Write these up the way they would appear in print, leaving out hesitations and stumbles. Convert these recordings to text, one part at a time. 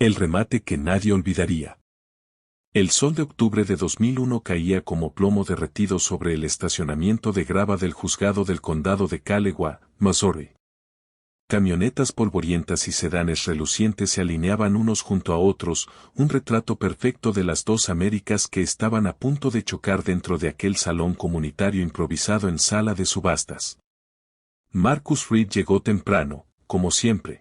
El remate que nadie olvidaría. El sol de octubre de 2001 caía como plomo derretido sobre el estacionamiento de grava del juzgado del condado de Calewa, Missouri. Camionetas polvorientas y sedanes relucientes se alineaban unos junto a otros, un retrato perfecto de las dos Américas que estaban a punto de chocar dentro de aquel salón comunitario improvisado en sala de subastas. Marcus Reed llegó temprano, como siempre.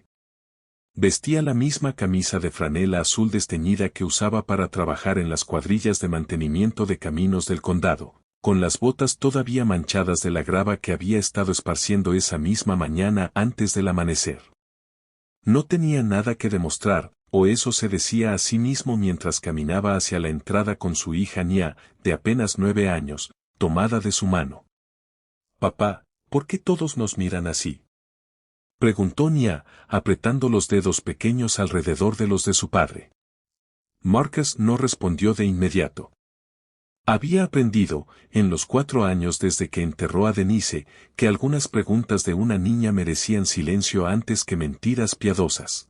Vestía la misma camisa de franela azul desteñida que usaba para trabajar en las cuadrillas de mantenimiento de caminos del condado, con las botas todavía manchadas de la grava que había estado esparciendo esa misma mañana antes del amanecer. No tenía nada que demostrar, o eso se decía a sí mismo mientras caminaba hacia la entrada con su hija Nia, de apenas 9 años, tomada de su mano. «Papá, ¿por qué todos nos miran así?», preguntó Nia, apretando los dedos pequeños alrededor de los de su padre. Marcus no respondió de inmediato. Había aprendido, en los 4 años desde que enterró a Denise, que algunas preguntas de una niña merecían silencio antes que mentiras piadosas.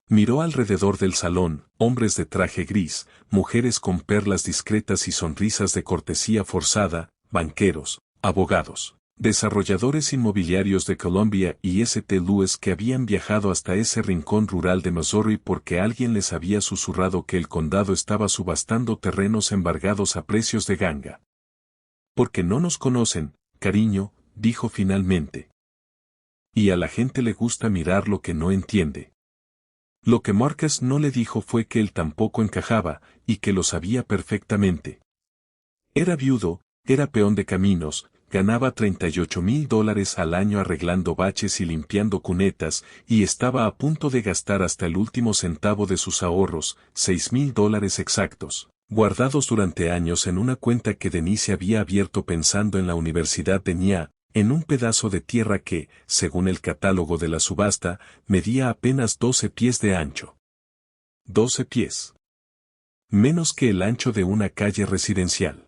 Miró alrededor del salón, hombres de traje gris, mujeres con perlas discretas y sonrisas de cortesía forzada, banqueros, abogados, desarrolladores inmobiliarios de Columbia y St. Louis que habían viajado hasta ese rincón rural de Missouri porque alguien les había susurrado que el condado estaba subastando terrenos embargados a precios de ganga. «Porque no nos conocen, cariño», dijo finalmente. «Y a la gente le gusta mirar lo que no entiende». Lo que Marcus no le dijo fue que él tampoco encajaba, y que lo sabía perfectamente. Era viudo, era peón de caminos, ganaba $38,000 al año arreglando baches y limpiando cunetas, y estaba a punto de gastar hasta el último centavo de sus ahorros, $6,000 exactos, guardados durante años en una cuenta que Denise había abierto pensando en la Universidad de Nia, en un pedazo de tierra que, según el catálogo de la subasta, medía apenas 12 pies de ancho. 12 pies. Menos que el ancho de una calle residencial.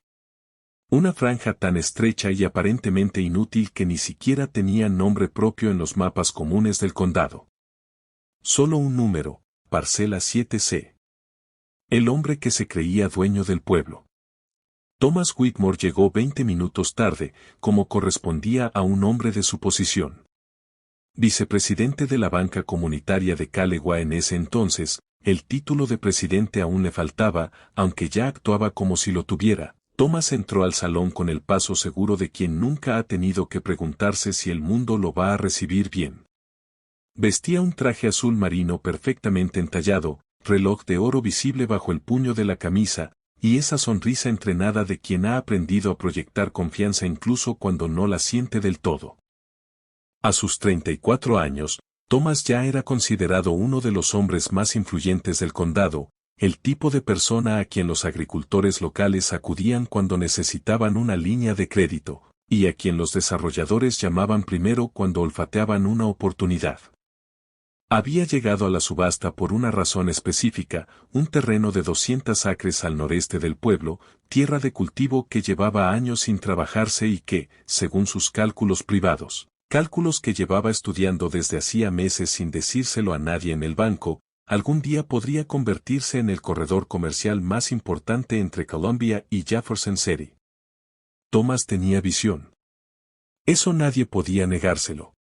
Una franja tan estrecha y aparentemente inútil que ni siquiera tenía nombre propio en los mapas comunes del condado. Solo un número, parcela 7C. El hombre que se creía dueño del pueblo. Thomas Whitmore llegó 20 minutos tarde, como correspondía a un hombre de su posición. Vicepresidente de la banca comunitaria de Calewa en ese entonces, el título de presidente aún le faltaba, aunque ya actuaba como si lo tuviera. Thomas entró al salón con el paso seguro de quien nunca ha tenido que preguntarse si el mundo lo va a recibir bien. Vestía un traje azul marino perfectamente entallado, reloj de oro visible bajo el puño de la camisa, y esa sonrisa entrenada de quien ha aprendido a proyectar confianza incluso cuando no la siente del todo. A sus 34 años, Thomas ya era considerado uno de los hombres más influyentes del condado, el tipo de persona a quien los agricultores locales acudían cuando necesitaban una línea de crédito, y a quien los desarrolladores llamaban primero cuando olfateaban una oportunidad. Había llegado a la subasta por una razón específica, un terreno de 200 acres al noreste del pueblo, tierra de cultivo que llevaba años sin trabajarse y que, según sus cálculos privados, cálculos que llevaba estudiando desde hacía meses sin decírselo a nadie en el banco, algún día podría convertirse en el corredor comercial más importante entre Columbia y Jefferson City. Thomas tenía visión. Eso nadie podía negárselo.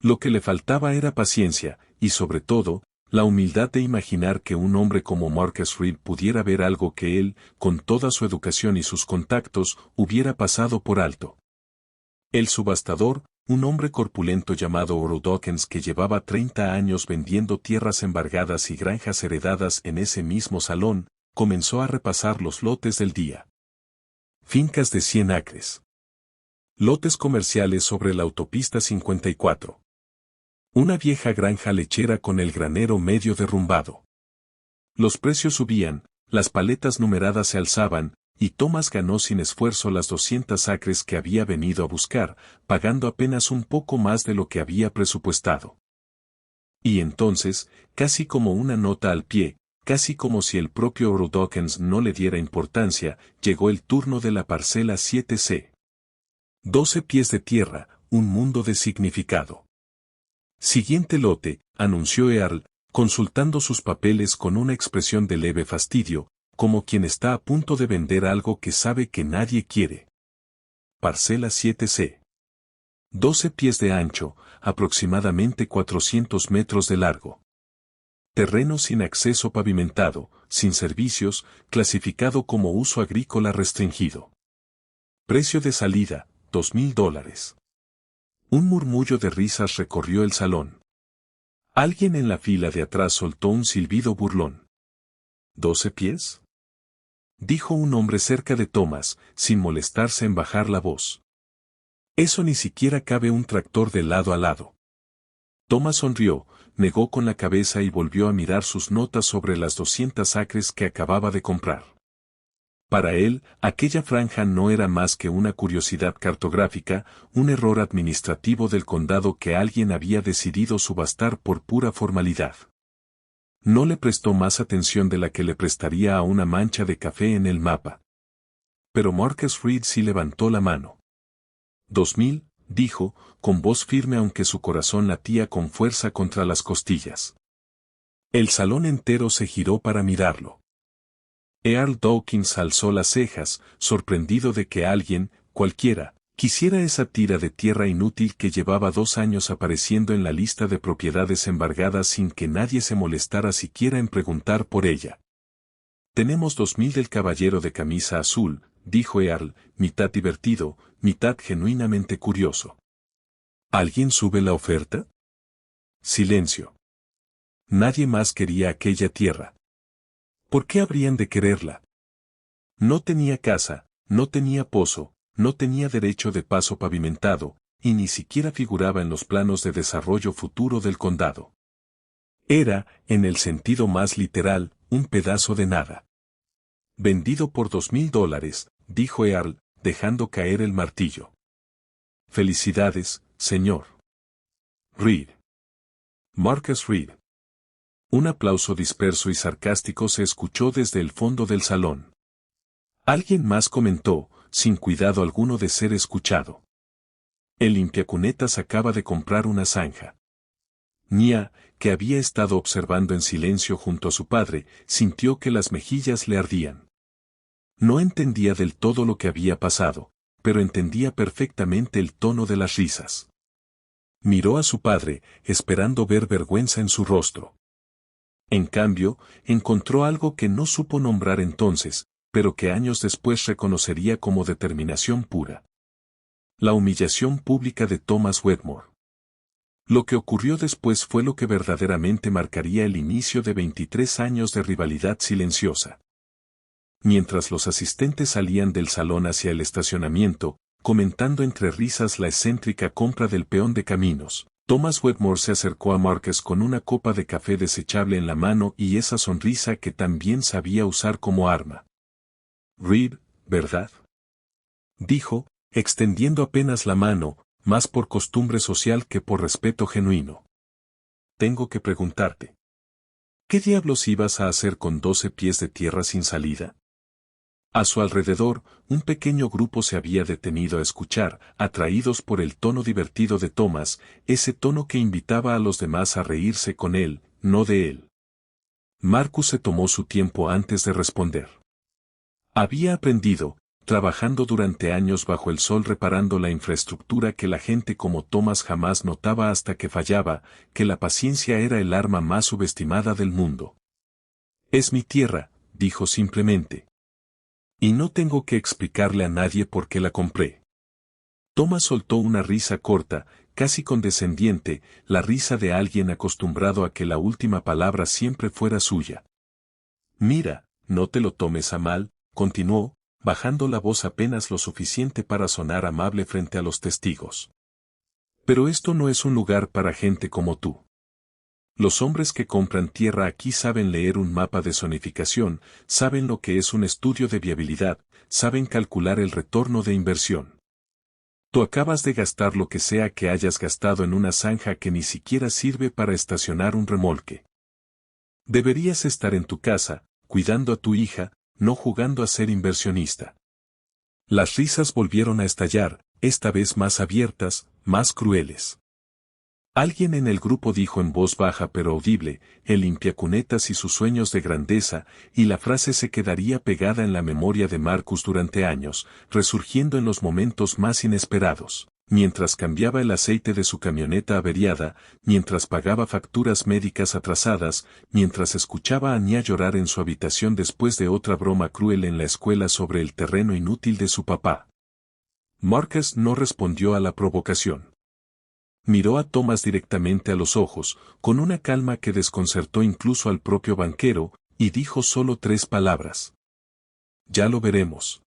Lo que le faltaba era paciencia, y sobre todo, la humildad de imaginar que un hombre como Marcus Reed pudiera ver algo que él, con toda su educación y sus contactos, hubiera pasado por alto. El subastador, un hombre corpulento llamado Oro Dawkins que llevaba 30 años vendiendo tierras embargadas y granjas heredadas en ese mismo salón, comenzó a repasar los lotes del día. Fincas de 100 acres. Lotes comerciales sobre la autopista 54. Una vieja granja lechera con el granero medio derrumbado. Los precios subían, las paletas numeradas se alzaban, y Thomas ganó sin esfuerzo las 200 acres que había venido a buscar, pagando apenas un poco más de lo que había presupuestado. Y entonces, casi como una nota al pie, casi como si el propio Oro Dawkins no le diera importancia, llegó el turno de la parcela 7C. 12 pies de tierra, un mundo de significado. Siguiente lote, anunció Earl, consultando sus papeles con una expresión de leve fastidio, como quien está a punto de vender algo que sabe que nadie quiere. Parcela 7C. 12 pies de ancho, aproximadamente 400 metros de largo. Terreno sin acceso pavimentado, sin servicios, clasificado como uso agrícola restringido. Precio de salida, $2,000. Un murmullo de risas recorrió el salón. Alguien en la fila de atrás soltó un silbido burlón. ¿12 pies? Dijo un hombre cerca de Thomas, sin molestarse en bajar la voz. Eso ni siquiera cabe un tractor de lado a lado. Thomas sonrió, negó con la cabeza y volvió a mirar sus notas sobre las 200 acres que acababa de comprar. Para él, aquella franja no era más que una curiosidad cartográfica, un error administrativo del condado que alguien había decidido subastar por pura formalidad. No le prestó más atención de la que le prestaría a una mancha de café en el mapa. Pero Marcus Reed sí levantó la mano. 2,000, dijo, con voz firme aunque su corazón latía con fuerza contra las costillas. El salón entero se giró para mirarlo. Earl Dawkins alzó las cejas, sorprendido de que alguien, cualquiera, quisiera esa tira de tierra inútil que llevaba 2 años apareciendo en la lista de propiedades embargadas sin que nadie se molestara siquiera en preguntar por ella. Tenemos 2,000 del caballero de camisa azul, dijo Earl, mitad divertido, mitad genuinamente curioso. ¿Alguien sube la oferta? Silencio. Nadie más quería aquella tierra. ¿Por qué habrían de quererla? No tenía casa, no tenía pozo, no tenía derecho de paso pavimentado, y ni siquiera figuraba en los planos de desarrollo futuro del condado. Era, en el sentido más literal, un pedazo de nada. Vendido por $2,000, dijo Earl, dejando caer el martillo. Felicidades, señor Reed. Marcus Reed. Un aplauso disperso y sarcástico se escuchó desde el fondo del salón. Alguien más comentó, sin cuidado alguno de ser escuchado. El limpiacunetas acaba de comprar una zanja. Nia, que había estado observando en silencio junto a su padre, sintió que las mejillas le ardían. No entendía del todo lo que había pasado, pero entendía perfectamente el tono de las risas. Miró a su padre, esperando ver vergüenza en su rostro. En cambio, encontró algo que no supo nombrar entonces, pero que años después reconocería como determinación pura. La humillación pública de Thomas Wedmore. Lo que ocurrió después fue lo que verdaderamente marcaría el inicio de 23 años de rivalidad silenciosa. Mientras los asistentes salían del salón hacia el estacionamiento, comentando entre risas la excéntrica compra del peón de caminos, Thomas Wedmore se acercó a Marcus con una copa de café desechable en la mano y esa sonrisa que también sabía usar como arma. Reed, ¿verdad? Dijo, extendiendo apenas la mano, más por costumbre social que por respeto genuino. Tengo que preguntarte. ¿Qué diablos ibas a hacer con 12 pies de tierra sin salida? A su alrededor, un pequeño grupo se había detenido a escuchar, atraídos por el tono divertido de Thomas, ese tono que invitaba a los demás a reírse con él, no de él. Marcus se tomó su tiempo antes de responder. Había aprendido, trabajando durante años bajo el sol reparando la infraestructura que la gente como Thomas jamás notaba hasta que fallaba, que la paciencia era el arma más subestimada del mundo. Es mi tierra, dijo simplemente. Y no tengo que explicarle a nadie por qué la compré. Thomas soltó una risa corta, casi condescendiente, la risa de alguien acostumbrado a que la última palabra siempre fuera suya. Mira, no te lo tomes a mal, continuó, bajando la voz apenas lo suficiente para sonar amable frente a los testigos. Pero esto no es un lugar para gente como tú. Los hombres que compran tierra aquí saben leer un mapa de zonificación, saben lo que es un estudio de viabilidad, saben calcular el retorno de inversión. Tú acabas de gastar lo que sea que hayas gastado en una zanja que ni siquiera sirve para estacionar un remolque. Deberías estar en tu casa, cuidando a tu hija, no jugando a ser inversionista. Las risas volvieron a estallar, esta vez más abiertas, más crueles. Alguien en el grupo dijo en voz baja pero audible, el limpiacunetas y sus sueños de grandeza, y la frase se quedaría pegada en la memoria de Marcus durante años, resurgiendo en los momentos más inesperados. Mientras cambiaba el aceite de su camioneta averiada, mientras pagaba facturas médicas atrasadas, mientras escuchaba a Nia llorar en su habitación después de otra broma cruel en la escuela sobre el terreno inútil de su papá. Marcus no respondió a la provocación. Miró a Thomas directamente a los ojos, con una calma que desconcertó incluso al propio banquero, y dijo solo 3 palabras. Ya lo veremos.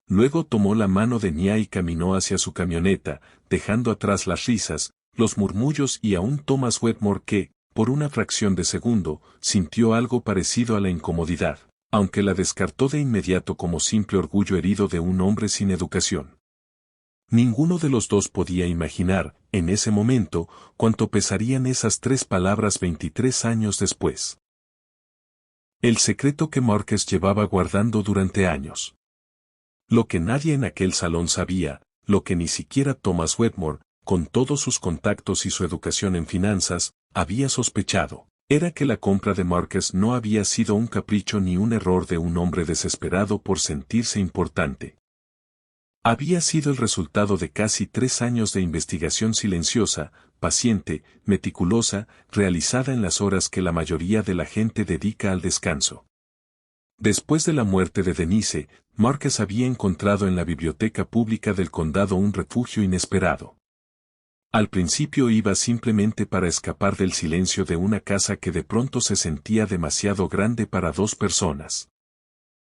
Luego tomó la mano de Nia y caminó hacia su camioneta, dejando atrás las risas, los murmullos y a un Thomas Wetmore que, por una fracción de segundo, sintió algo parecido a la incomodidad, aunque la descartó de inmediato como simple orgullo herido de un hombre sin educación. Ninguno de los dos podía imaginar, en ese momento, cuánto pesarían esas 3 palabras 23 años después. El secreto que Marcus llevaba guardando durante años. Lo que nadie en aquel salón sabía, lo que ni siquiera Thomas Wetmore, con todos sus contactos y su educación en finanzas, había sospechado, era que la compra de Marcus no había sido un capricho ni un error de un hombre desesperado por sentirse importante. Había sido el resultado de casi 3 años de investigación silenciosa, paciente, meticulosa, realizada en las horas que la mayoría de la gente dedica al descanso. Después de la muerte de Denise, Marcus había encontrado en la biblioteca pública del condado un refugio inesperado. Al principio iba simplemente para escapar del silencio de una casa que de pronto se sentía demasiado grande para 2 personas.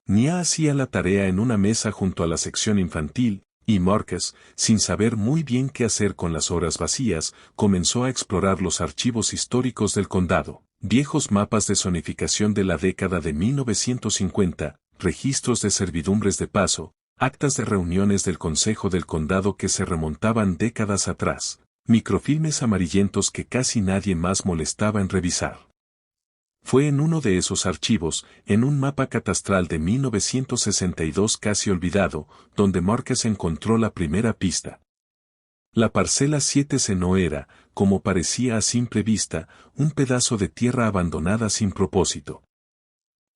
Nia hacía la tarea en una mesa junto a la sección infantil, y Marcus, sin saber muy bien qué hacer con las horas vacías, comenzó a explorar los archivos históricos del condado, viejos mapas de zonificación de la década de 1950, registros de servidumbres de paso, actas de reuniones del Consejo del Condado que se remontaban décadas atrás, microfilmes amarillentos que casi nadie más molestaba en revisar. Fue en uno de esos archivos, en un mapa catastral de 1962 casi olvidado, donde Marcus encontró la primera pista. La parcela 7C no era, como parecía a simple vista, un pedazo de tierra abandonada sin propósito.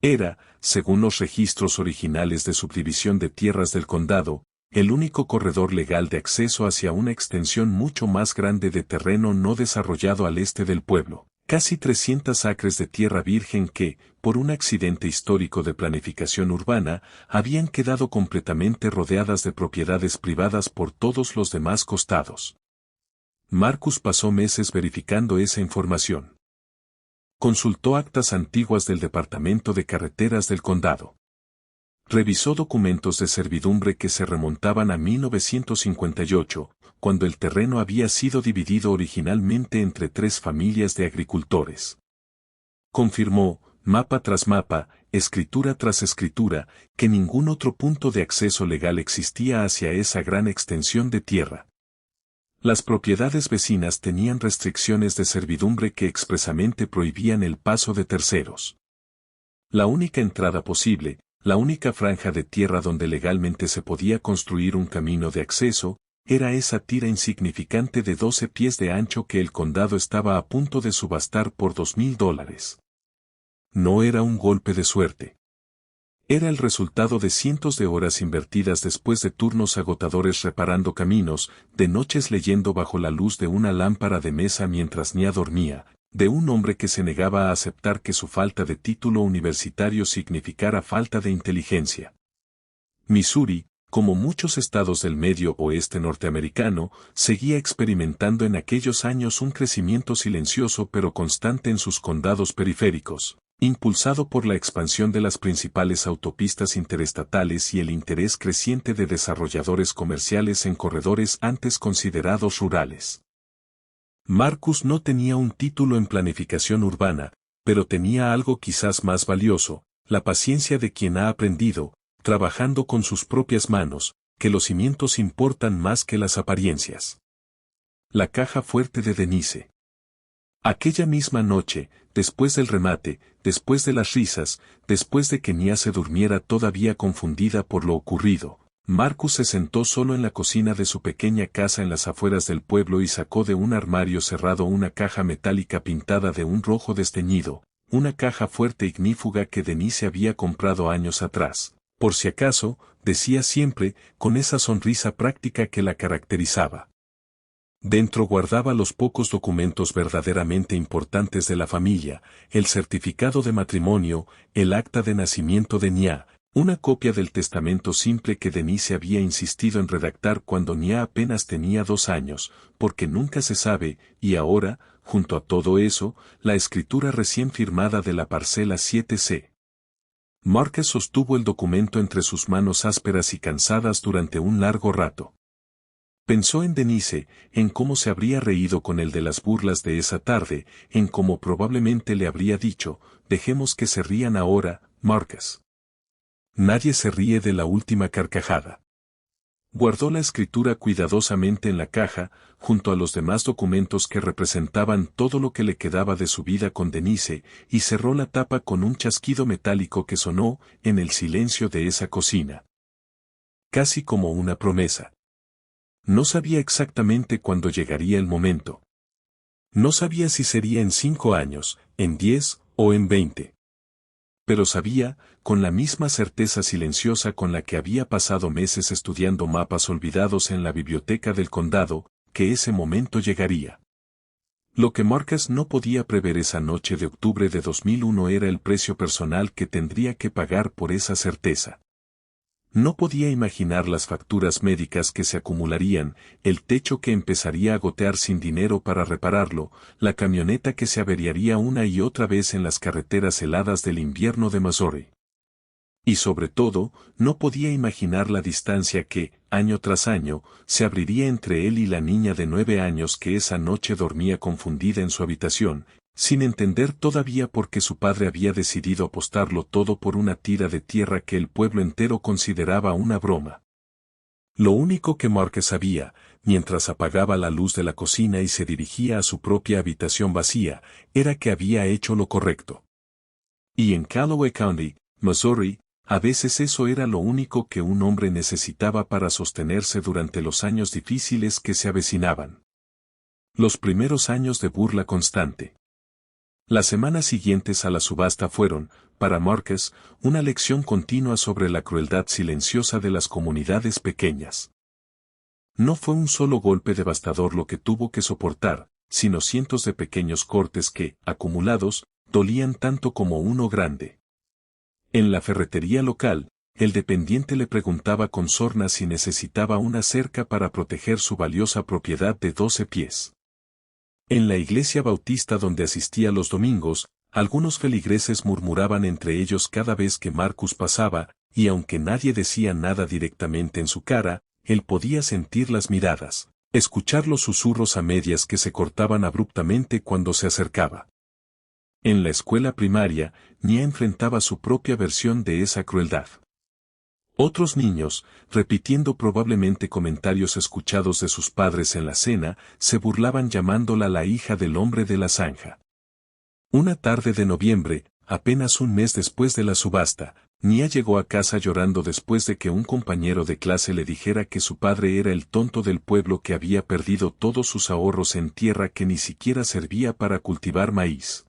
Era, según los registros originales de subdivisión de tierras del condado, el único corredor legal de acceso hacia una extensión mucho más grande de terreno no desarrollado al este del pueblo. Casi 300 acres de tierra virgen que, por un accidente histórico de planificación urbana, habían quedado completamente rodeadas de propiedades privadas por todos los demás costados. Marcus pasó meses verificando esa información. Consultó actas antiguas del Departamento de Carreteras del Condado. Revisó documentos de servidumbre que se remontaban a 1958, cuando el terreno había sido dividido originalmente entre 3 familias de agricultores. Confirmó, mapa tras mapa, escritura tras escritura, que ningún otro punto de acceso legal existía hacia esa gran extensión de tierra. Las propiedades vecinas tenían restricciones de servidumbre que expresamente prohibían el paso de terceros. La única entrada posible, la única franja de tierra donde legalmente se podía construir un camino de acceso, era esa tira insignificante de 12 pies de ancho que el condado estaba a punto de subastar por $2,000. No era un golpe de suerte. Era el resultado de cientos de horas invertidas después de turnos agotadores reparando caminos, de noches leyendo bajo la luz de una lámpara de mesa mientras Nia dormía, de un hombre que se negaba a aceptar que su falta de título universitario significara falta de inteligencia. Missouri, como muchos estados del medio oeste norteamericano, seguía experimentando en aquellos años un crecimiento silencioso pero constante en sus condados periféricos, impulsado por la expansión de las principales autopistas interestatales y el interés creciente de desarrolladores comerciales en corredores antes considerados rurales. Marcus no tenía un título en planificación urbana, pero tenía algo quizás más valioso, la paciencia de quien ha aprendido, trabajando con sus propias manos, que los cimientos importan más que las apariencias. La caja fuerte de Denise. Aquella misma noche, después del remate, después de las risas, después de que Nia se durmiera todavía confundida por lo ocurrido, Marcus se sentó solo en la cocina de su pequeña casa en las afueras del pueblo y sacó de un armario cerrado una caja metálica pintada de un rojo desteñido, una caja fuerte e ignífuga que Denise había comprado años atrás. Por si acaso, decía siempre, con esa sonrisa práctica que la caracterizaba. Dentro guardaba los pocos documentos verdaderamente importantes de la familia, el certificado de matrimonio, el acta de nacimiento de Nia, una copia del testamento simple que Denise había insistido en redactar cuando Nia apenas tenía 2 años, porque nunca se sabe, y ahora, junto a todo eso, la escritura recién firmada de la parcela 7C. Marcus sostuvo el documento entre sus manos ásperas y cansadas durante un largo rato. Pensó en Denise, en cómo se habría reído con él de las burlas de esa tarde, en cómo probablemente le habría dicho, dejemos que se rían ahora, Marcus. Nadie se ríe de la última carcajada. Guardó la escritura cuidadosamente en la caja, junto a los demás documentos que representaban todo lo que le quedaba de su vida con Denise, y cerró la tapa con un chasquido metálico que sonó en el silencio de esa cocina. Casi como una promesa. No sabía exactamente cuándo llegaría el momento. No sabía si sería en 5 años, en 10 o en 20. Pero sabía, con la misma certeza silenciosa con la que había pasado meses estudiando mapas olvidados en la biblioteca del condado, que ese momento llegaría. Lo que Marcus no podía prever esa noche de octubre de 2001 era el precio personal que tendría que pagar por esa certeza. No podía imaginar las facturas médicas que se acumularían, el techo que empezaría a gotear sin dinero para repararlo, la camioneta que se averiaría una y otra vez en las carreteras heladas del invierno de Missouri. Y sobre todo, no podía imaginar la distancia que, año tras año, se abriría entre él y la niña de 9 años que esa noche dormía confundida en su habitación, sin entender todavía por qué su padre había decidido apostarlo todo por una tira de tierra que el pueblo entero consideraba una broma. Lo único que Marcus sabía, mientras apagaba la luz de la cocina y se dirigía a su propia habitación vacía, era que había hecho lo correcto. Y en Callaway County, Missouri, a veces eso era lo único que un hombre necesitaba para sostenerse durante los años difíciles que se avecinaban. Los primeros años de burla constante. Las semanas siguientes a la subasta fueron, para Marcus, una lección continua sobre la crueldad silenciosa de las comunidades pequeñas. No fue un solo golpe devastador lo que tuvo que soportar, sino cientos de pequeños cortes que, acumulados, dolían tanto como uno grande. En la ferretería local, el dependiente le preguntaba con sorna si necesitaba una cerca para proteger su valiosa propiedad de 12 pies. En la iglesia bautista donde asistía los domingos, algunos feligreses murmuraban entre ellos cada vez que Marcus pasaba, y aunque nadie decía nada directamente en su cara, él podía sentir las miradas, escuchar los susurros a medias que se cortaban abruptamente cuando se acercaba. En la escuela primaria, Nia enfrentaba su propia versión de esa crueldad. Otros niños, repitiendo probablemente comentarios escuchados de sus padres en la cena, se burlaban llamándola la hija del hombre de la zanja. Una tarde de noviembre, apenas un mes después de la subasta, Nia llegó a casa llorando después de que un compañero de clase le dijera que su padre era el tonto del pueblo que había perdido todos sus ahorros en tierra que ni siquiera servía para cultivar maíz.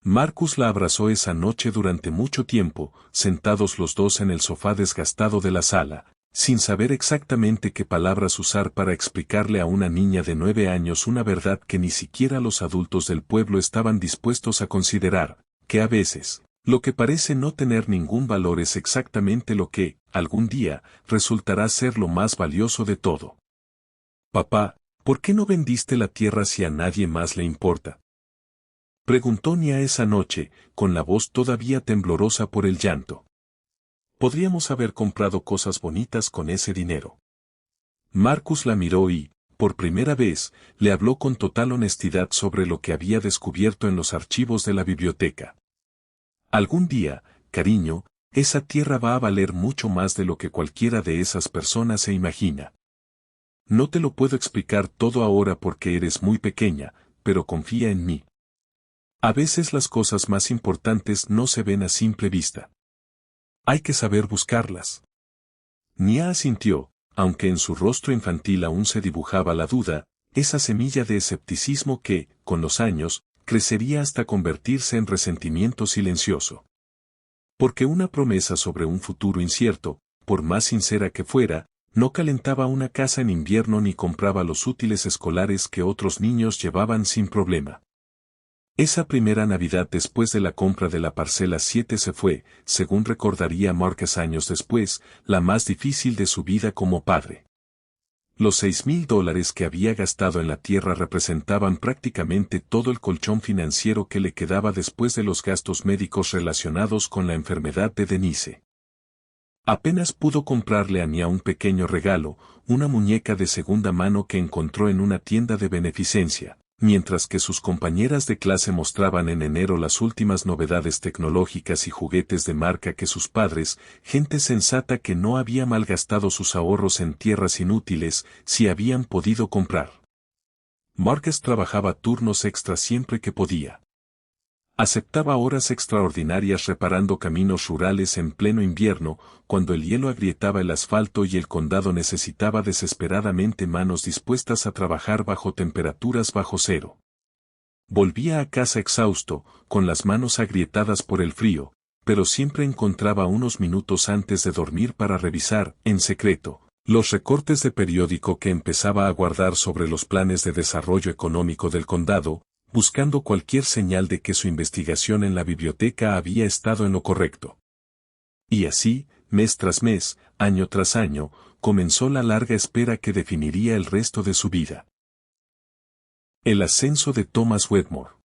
Marcus la abrazó esa noche durante mucho tiempo, sentados los dos en el sofá desgastado de la sala, sin saber exactamente qué palabras usar para explicarle a una niña de 9 años una verdad que ni siquiera los adultos del pueblo estaban dispuestos a considerar, que a veces, lo que parece no tener ningún valor es exactamente lo que, algún día, resultará ser lo más valioso de todo. Papá, ¿por qué no vendiste la tierra si a nadie más le importa? Preguntó Nia esa noche, con la voz todavía temblorosa por el llanto. Podríamos haber comprado cosas bonitas con ese dinero. Marcus la miró y, por primera vez, le habló con total honestidad sobre lo que había descubierto en los archivos de la biblioteca. Algún día, cariño, esa tierra va a valer mucho más de lo que cualquiera de esas personas se imagina. No te lo puedo explicar todo ahora porque eres muy pequeña, pero confía en mí. A veces las cosas más importantes no se ven a simple vista. Hay que saber buscarlas. Nia asintió, aunque en su rostro infantil aún se dibujaba la duda, esa semilla de escepticismo que, con los años, crecería hasta convertirse en resentimiento silencioso. Porque una promesa sobre un futuro incierto, por más sincera que fuera, no calentaba una casa en invierno ni compraba los útiles escolares que otros niños llevaban sin problema. Esa primera Navidad después de la compra de la parcela 7 se fue, según recordaría Marcus años después, la más difícil de su vida como padre. Los $6,000 que había gastado en la tierra representaban prácticamente todo el colchón financiero que le quedaba después de los gastos médicos relacionados con la enfermedad de Denise. Apenas pudo comprarle a Nia un pequeño regalo, una muñeca de segunda mano que encontró en una tienda de beneficencia, mientras que sus compañeras de clase mostraban en enero las últimas novedades tecnológicas y juguetes de marca que sus padres, gente sensata que no había malgastado sus ahorros en tierras inútiles, sí habían podido comprar. Marcus trabajaba turnos extras siempre que podía. Aceptaba horas extraordinarias reparando caminos rurales en pleno invierno, cuando el hielo agrietaba el asfalto y el condado necesitaba desesperadamente manos dispuestas a trabajar bajo temperaturas bajo cero. Volvía a casa exhausto, con las manos agrietadas por el frío, pero siempre encontraba unos minutos antes de dormir para revisar, en secreto, los recortes de periódico que empezaba a guardar sobre los planes de desarrollo económico del condado, buscando cualquier señal de que su investigación en la biblioteca había estado en lo correcto. Y así, mes tras mes, año tras año, comenzó la larga espera que definiría el resto de su vida. El ascenso de Thomas Wedmore.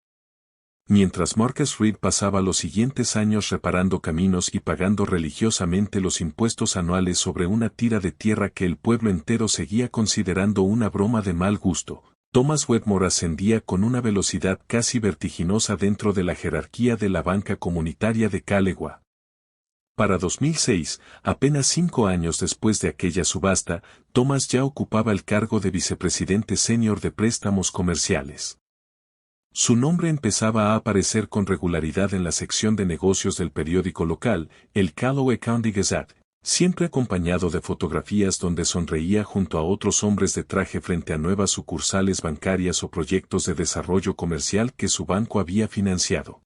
Mientras Marcus Reed pasaba los siguientes años reparando caminos y pagando religiosamente los impuestos anuales sobre una tira de tierra que el pueblo entero seguía considerando una broma de mal gusto, Thomas Wedmore ascendía con una velocidad casi vertiginosa dentro de la jerarquía de la banca comunitaria de Calegua. Para 2006, apenas 5 años después de aquella subasta, Thomas ya ocupaba el cargo de vicepresidente senior de préstamos comerciales. Su nombre empezaba a aparecer con regularidad en la sección de negocios del periódico local, el Callaway County Gazette, siempre acompañado de fotografías donde sonreía junto a otros hombres de traje frente a nuevas sucursales bancarias o proyectos de desarrollo comercial que su banco había financiado.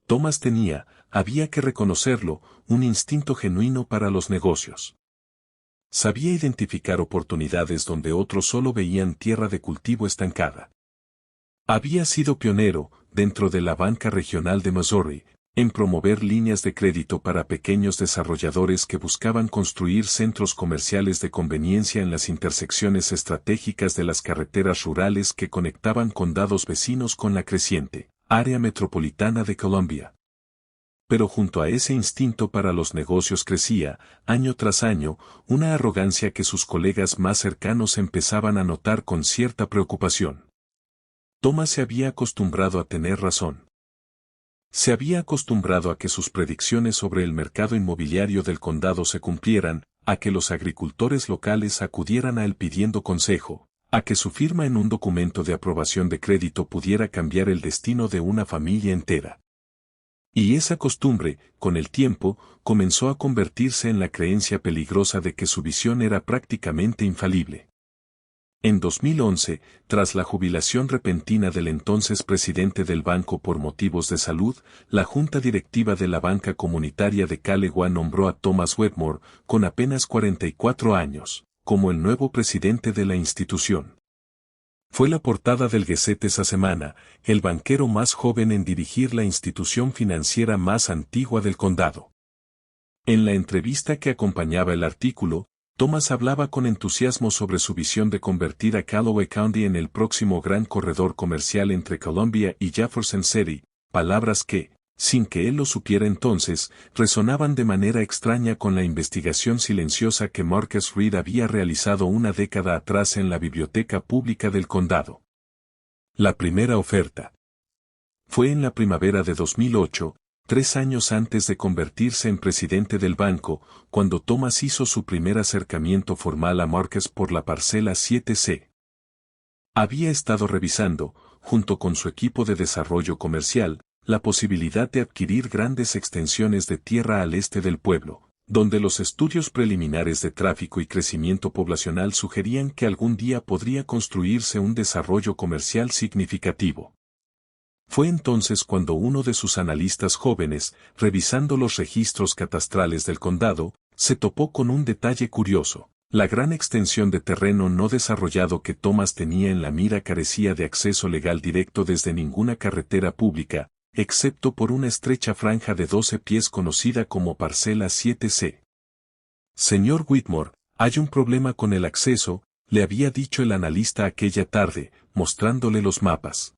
Thomas tenía, había que reconocerlo, un instinto genuino para los negocios. Sabía identificar oportunidades donde otros solo veían tierra de cultivo estancada. Había sido pionero, dentro de la banca regional de Missouri, en promover líneas de crédito para pequeños desarrolladores que buscaban construir centros comerciales de conveniencia en las intersecciones estratégicas de las carreteras rurales que conectaban condados vecinos con la creciente área metropolitana de Columbia. Pero junto a ese instinto para los negocios crecía, año tras año, una arrogancia que sus colegas más cercanos empezaban a notar con cierta preocupación. Thomas se había acostumbrado a tener razón. Se había acostumbrado a que sus predicciones sobre el mercado inmobiliario del condado se cumplieran, a que los agricultores locales acudieran a él pidiendo consejo, a que su firma en un documento de aprobación de crédito pudiera cambiar el destino de una familia entera. Y esa costumbre, con el tiempo, comenzó a convertirse en la creencia peligrosa de que su visión era prácticamente infalible. En 2011, tras la jubilación repentina del entonces presidente del banco por motivos de salud, la junta directiva de la banca comunitaria de Calegua nombró a Thomas Wedmore, con apenas 44 años, como el nuevo presidente de la institución. Fue la portada del Gazette esa semana, el banquero más joven en dirigir la institución financiera más antigua del condado. En la entrevista que acompañaba el artículo, Thomas hablaba con entusiasmo sobre su visión de convertir a Callaway County en el próximo gran corredor comercial entre Columbia y Jefferson City, palabras que, sin que él lo supiera entonces, resonaban de manera extraña con la investigación silenciosa que Marcus Reed había realizado una década atrás en la biblioteca pública del condado. La primera oferta. Fue en la primavera de 2008, 3 años antes de convertirse en presidente del banco, cuando Thomas hizo su primer acercamiento formal a Marcus por la parcela 7C. Había estado revisando, junto con su equipo de desarrollo comercial, la posibilidad de adquirir grandes extensiones de tierra al este del pueblo, donde los estudios preliminares de tráfico y crecimiento poblacional sugerían que algún día podría construirse un desarrollo comercial significativo. Fue entonces cuando uno de sus analistas jóvenes, revisando los registros catastrales del condado, se topó con un detalle curioso. La gran extensión de terreno no desarrollado que Thomas tenía en la mira carecía de acceso legal directo desde ninguna carretera pública, excepto por una estrecha franja de 12 pies conocida como Parcela 7C. Señor Whitmore, hay un problema con el acceso, le había dicho el analista aquella tarde, mostrándole los mapas.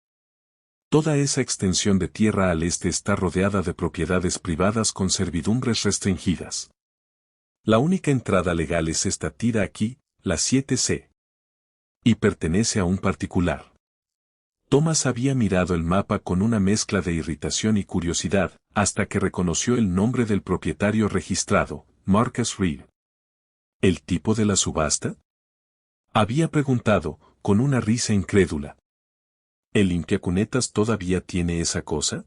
Toda esa extensión de tierra al este está rodeada de propiedades privadas con servidumbres restringidas. La única entrada legal es esta tira aquí, la 7C. Y pertenece a un particular. Thomas había mirado el mapa con una mezcla de irritación y curiosidad, hasta que reconoció el nombre del propietario registrado, Marcus Reed. ¿El tipo de la subasta? Había preguntado, con una risa incrédula. ¿El limpiacunetas todavía tiene esa cosa?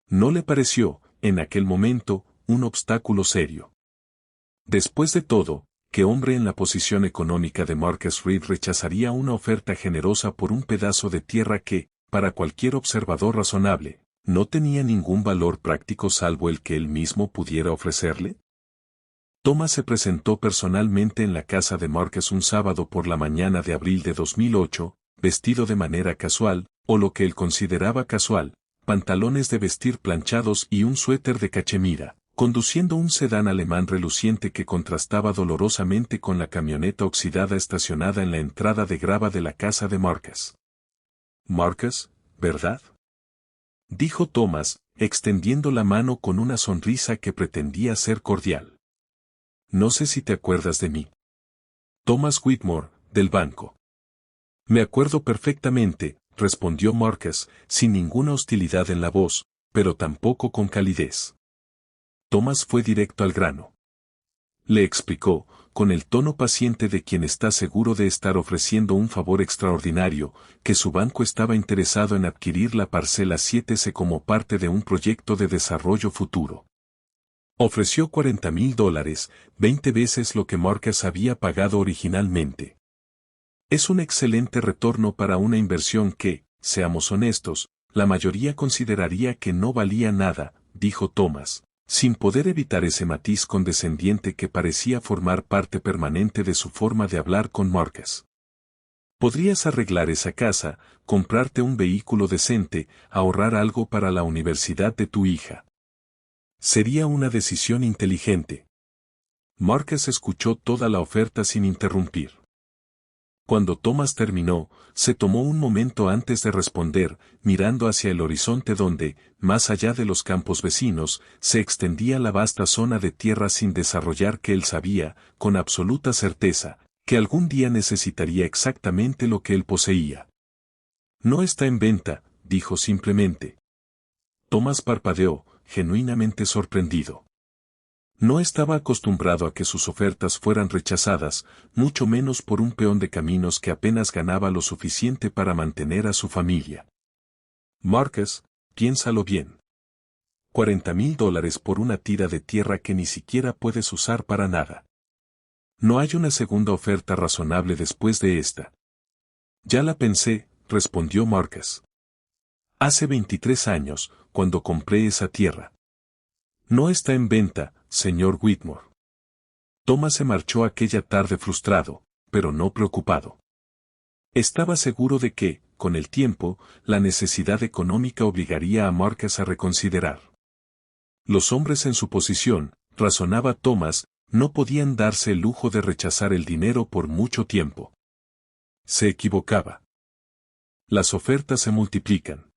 No le pareció, en aquel momento, un obstáculo serio. Después de todo, ¿qué hombre en la posición económica de Marcus Reed rechazaría una oferta generosa por un pedazo de tierra que, para cualquier observador razonable, no tenía ningún valor práctico salvo el que él mismo pudiera ofrecerle? Thomas se presentó personalmente en la casa de Marcus un sábado por la mañana de abril de 2008, vestido de manera casual, o lo que él consideraba casual, pantalones de vestir planchados y un suéter de cachemira, conduciendo un sedán alemán reluciente que contrastaba dolorosamente con la camioneta oxidada estacionada en la entrada de grava de la casa de Marcus. Marcus, ¿verdad?, dijo Thomas, extendiendo la mano con una sonrisa que pretendía ser cordial. No sé si te acuerdas de mí. Thomas Whitmore, del banco. Me acuerdo perfectamente, respondió Marcus, sin ninguna hostilidad en la voz, pero tampoco con calidez. Thomas fue directo al grano. Le explicó, con el tono paciente de quien está seguro de estar ofreciendo un favor extraordinario, que su banco estaba interesado en adquirir la parcela 7C como parte de un proyecto de desarrollo futuro. Ofreció $40,000, 20 veces lo que Marcus había pagado originalmente. Es un excelente retorno para una inversión que, seamos honestos, la mayoría consideraría que no valía nada, dijo Thomas, sin poder evitar ese matiz condescendiente que parecía formar parte permanente de su forma de hablar con Marcus. Podrías arreglar esa casa, comprarte un vehículo decente, ahorrar algo para la universidad de tu hija. Sería una decisión inteligente. Marcus escuchó toda la oferta sin interrumpir. Cuando Thomas terminó, se tomó un momento antes de responder, mirando hacia el horizonte donde, más allá de los campos vecinos, se extendía la vasta zona de tierra sin desarrollar que él sabía, con absoluta certeza, que algún día necesitaría exactamente lo que él poseía. No está en venta, dijo simplemente. Thomas parpadeó, genuinamente sorprendido. No estaba acostumbrado a que sus ofertas fueran rechazadas, mucho menos por un peón de caminos que apenas ganaba lo suficiente para mantener a su familia. Marcus, piénsalo bien. $40,000 por una tira de tierra que ni siquiera puedes usar para nada. No hay una segunda oferta razonable después de esta. Ya la pensé, respondió Marcus. Hace 23 años, cuando compré esa tierra. No está en venta, señor Whitmore. Thomas se marchó aquella tarde frustrado, pero no preocupado. Estaba seguro de que, con el tiempo, la necesidad económica obligaría a Marcus a reconsiderar. Los hombres en su posición, razonaba Thomas, no podían darse el lujo de rechazar el dinero por mucho tiempo. Se equivocaba. Las ofertas se multiplican.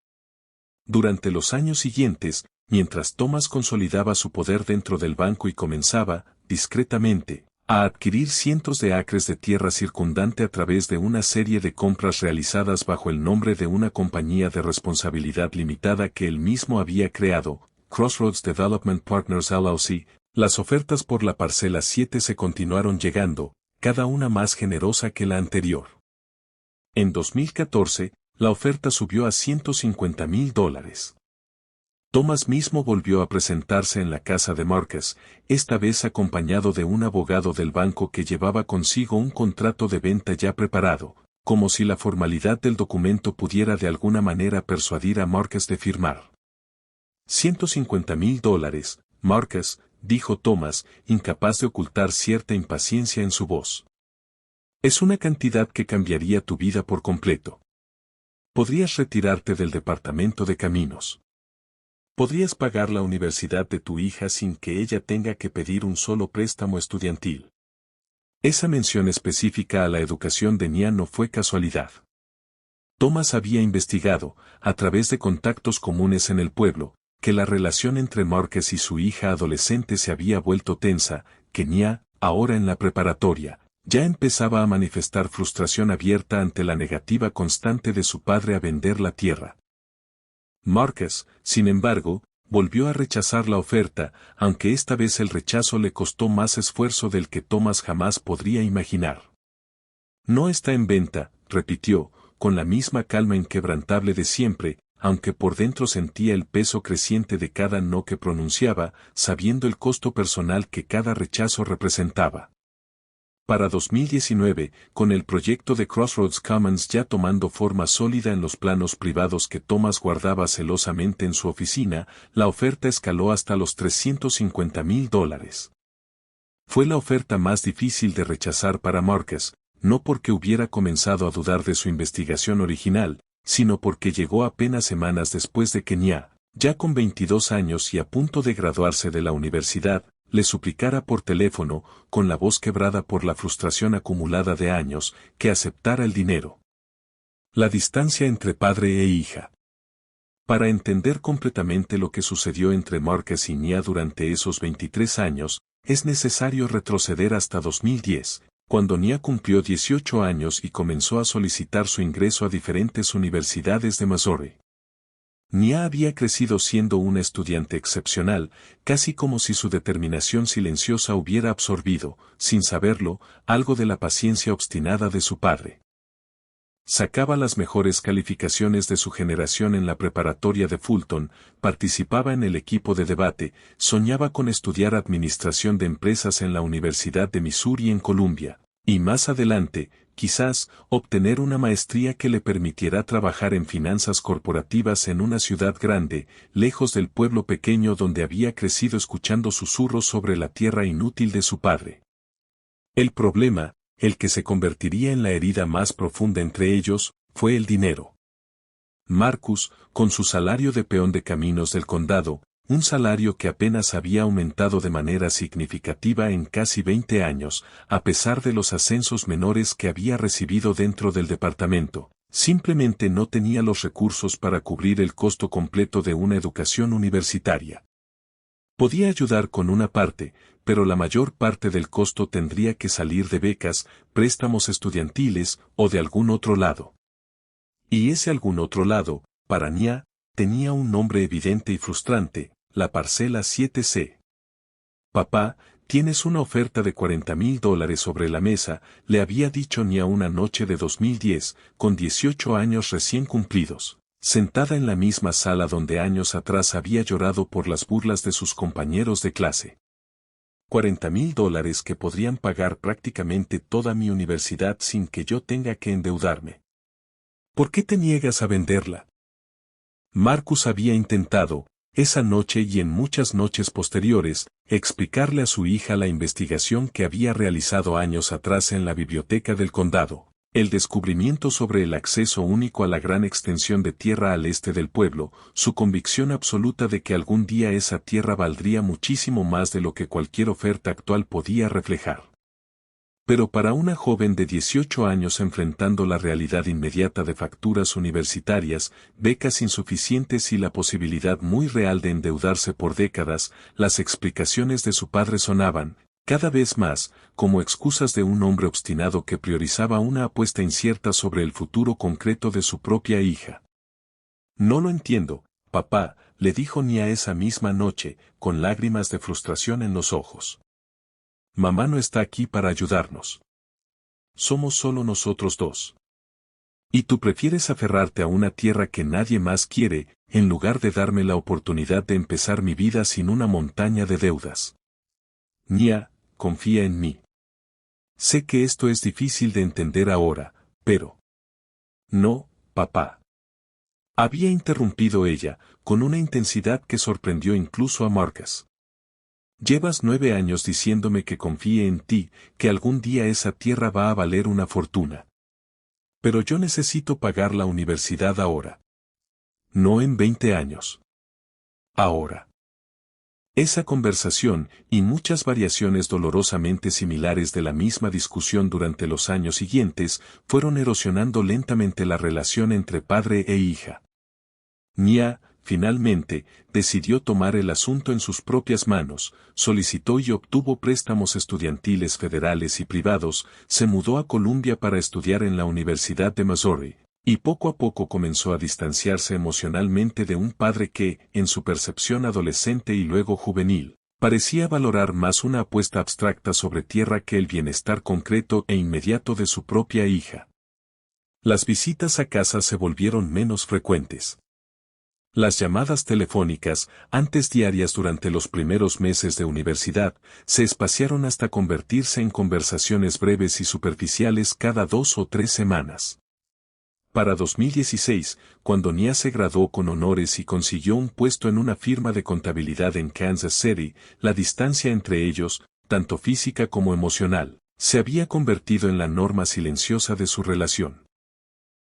Durante los años siguientes, mientras Thomas consolidaba su poder dentro del banco y comenzaba, discretamente, a adquirir cientos de acres de tierra circundante a través de una serie de compras realizadas bajo el nombre de una compañía de responsabilidad limitada que él mismo había creado, Crossroads Development Partners LLC, las ofertas por la parcela 7 se continuaron llegando, cada una más generosa que la anterior. En 2014, la oferta subió a $150,000. Thomas mismo volvió a presentarse en la casa de Marcus, esta vez acompañado de un abogado del banco que llevaba consigo un contrato de venta ya preparado, como si la formalidad del documento pudiera de alguna manera persuadir a Marcus de firmar. $150,000, Marcus, dijo Thomas, incapaz de ocultar cierta impaciencia en su voz. Es una cantidad que cambiaría tu vida por completo. Podrías retirarte del departamento de caminos. Podrías pagar la universidad de tu hija sin que ella tenga que pedir un solo préstamo estudiantil. Esa mención específica a la educación de Nia no fue casualidad. Thomas había investigado, a través de contactos comunes en el pueblo, que la relación entre Marcus y su hija adolescente se había vuelto tensa, que Nia, ahora en la preparatoria, ya empezaba a manifestar frustración abierta ante la negativa constante de su padre a vender la tierra. Marcus, sin embargo, volvió a rechazar la oferta, aunque esta vez el rechazo le costó más esfuerzo del que Thomas jamás podría imaginar. No está en venta, repitió, con la misma calma inquebrantable de siempre, aunque por dentro sentía el peso creciente de cada no que pronunciaba, sabiendo el costo personal que cada rechazo representaba. Para 2019, con el proyecto de Crossroads Commons ya tomando forma sólida en los planos privados que Thomas guardaba celosamente en su oficina, la oferta escaló hasta los $350,000. Fue la oferta más difícil de rechazar para Marcus, no porque hubiera comenzado a dudar de su investigación original, sino porque llegó apenas semanas después de que Nia, ya con 22 años y a punto de graduarse de la universidad, le suplicara por teléfono, con la voz quebrada por la frustración acumulada de años, que aceptara el dinero. La distancia entre padre e hija. Para entender completamente lo que sucedió entre Marcus y Nia durante esos 23 años, es necesario retroceder hasta 2010, cuando Nia cumplió 18 años y comenzó a solicitar su ingreso a diferentes universidades de Missouri. Nia había crecido siendo una estudiante excepcional, casi como si su determinación silenciosa hubiera absorbido, sin saberlo, algo de la paciencia obstinada de su padre. Sacaba las mejores calificaciones de su generación en la preparatoria de Fulton, participaba en el equipo de debate, soñaba con estudiar administración de empresas en la Universidad de Missouri en Columbia, y más adelante, quizás, obtener una maestría que le permitiera trabajar en finanzas corporativas en una ciudad grande, lejos del pueblo pequeño donde había crecido escuchando susurros sobre la tierra inútil de su padre. El problema, el que se convertiría en la herida más profunda entre ellos, fue el dinero. Marcus, con su salario de peón de caminos del condado, un salario que apenas había aumentado de manera significativa en casi 20 años, a pesar de los ascensos menores que había recibido dentro del departamento, simplemente no tenía los recursos para cubrir el costo completo de una educación universitaria. Podía ayudar con una parte, pero la mayor parte del costo tendría que salir de becas, préstamos estudiantiles o de algún otro lado. Y ese algún otro lado, para Nia, tenía un nombre evidente y frustrante, la parcela 7C. Papá, tienes una oferta de $40,000 sobre la mesa, le había dicho Nia una noche de 2010, con 18 años recién cumplidos, sentada en la misma sala donde años atrás había llorado por las burlas de sus compañeros de clase. $40,000 que podrían pagar prácticamente toda mi universidad sin que yo tenga que endeudarme. ¿Por qué te niegas a venderla? Marcus había intentado, esa noche y en muchas noches posteriores, explicarle a su hija la investigación que había realizado años atrás en la biblioteca del condado, el descubrimiento sobre el acceso único a la gran extensión de tierra al este del pueblo, su convicción absoluta de que algún día esa tierra valdría muchísimo más de lo que cualquier oferta actual podía reflejar. Pero para una joven de 18 años enfrentando la realidad inmediata de facturas universitarias, becas insuficientes y la posibilidad muy real de endeudarse por décadas, las explicaciones de su padre sonaban, cada vez más, como excusas de un hombre obstinado que priorizaba una apuesta incierta sobre el futuro concreto de su propia hija. No lo entiendo, papá, le dijo Nia esa misma noche, con lágrimas de frustración en los ojos. Mamá no está aquí para ayudarnos. Somos solo nosotros dos. Y tú prefieres aferrarte a una tierra que nadie más quiere, en lugar de darme la oportunidad de empezar mi vida sin una montaña de deudas. Nia, confía en mí. Sé que esto es difícil de entender ahora, pero... No, papá. Había interrumpido ella, con una intensidad que sorprendió incluso a Marcus. Llevas 9 años diciéndome que confíe en ti, que algún día esa tierra va a valer una fortuna. Pero yo necesito pagar la universidad ahora. No en 20 años. Ahora. Esa conversación, y muchas variaciones dolorosamente similares de la misma discusión durante los años siguientes, fueron erosionando lentamente la relación entre padre e hija. Nia, finalmente, decidió tomar el asunto en sus propias manos, solicitó y obtuvo préstamos estudiantiles federales y privados, se mudó a Columbia para estudiar en la Universidad de Missouri, y poco a poco comenzó a distanciarse emocionalmente de un padre que, en su percepción adolescente y luego juvenil, parecía valorar más una apuesta abstracta sobre tierra que el bienestar concreto e inmediato de su propia hija. Las visitas a casa se volvieron menos frecuentes. Las llamadas telefónicas, antes diarias durante los primeros meses de universidad, se espaciaron hasta convertirse en conversaciones breves y superficiales cada 2 o 3 semanas. Para 2016, cuando Nia se graduó con honores y consiguió un puesto en una firma de contabilidad en Kansas City, la distancia entre ellos, tanto física como emocional, se había convertido en la norma silenciosa de su relación.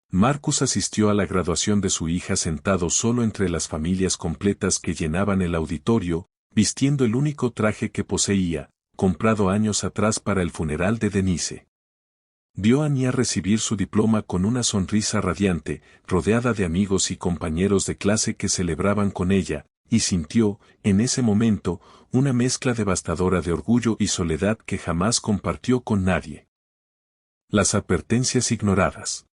Marcus asistió a la graduación de su hija sentado solo entre las familias completas que llenaban el auditorio, vistiendo el único traje que poseía, comprado años atrás para el funeral de Denise. Vio a Nia recibir su diploma con una sonrisa radiante, rodeada de amigos y compañeros de clase que celebraban con ella, y sintió, en ese momento, una mezcla devastadora de orgullo y soledad que jamás compartió con nadie. Las advertencias ignoradas.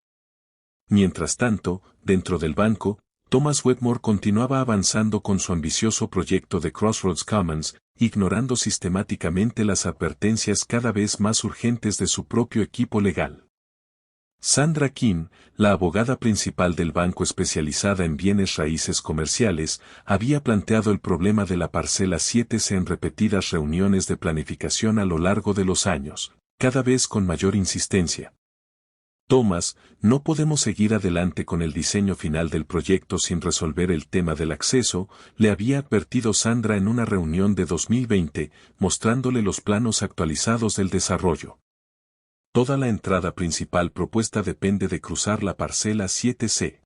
Mientras tanto, dentro del banco, Thomas Wedmore continuaba avanzando con su ambicioso proyecto de Crossroads Commons, ignorando sistemáticamente las advertencias cada vez más urgentes de su propio equipo legal. Sandra King, la abogada principal del banco especializada en bienes raíces comerciales, había planteado el problema de la parcela 7C en repetidas reuniones de planificación a lo largo de los años, cada vez con mayor insistencia. Thomas, no podemos seguir adelante con el diseño final del proyecto sin resolver el tema del acceso, le había advertido Sandra en una reunión de 2020, mostrándole los planos actualizados del desarrollo. Toda la entrada principal propuesta depende de cruzar la parcela 7C.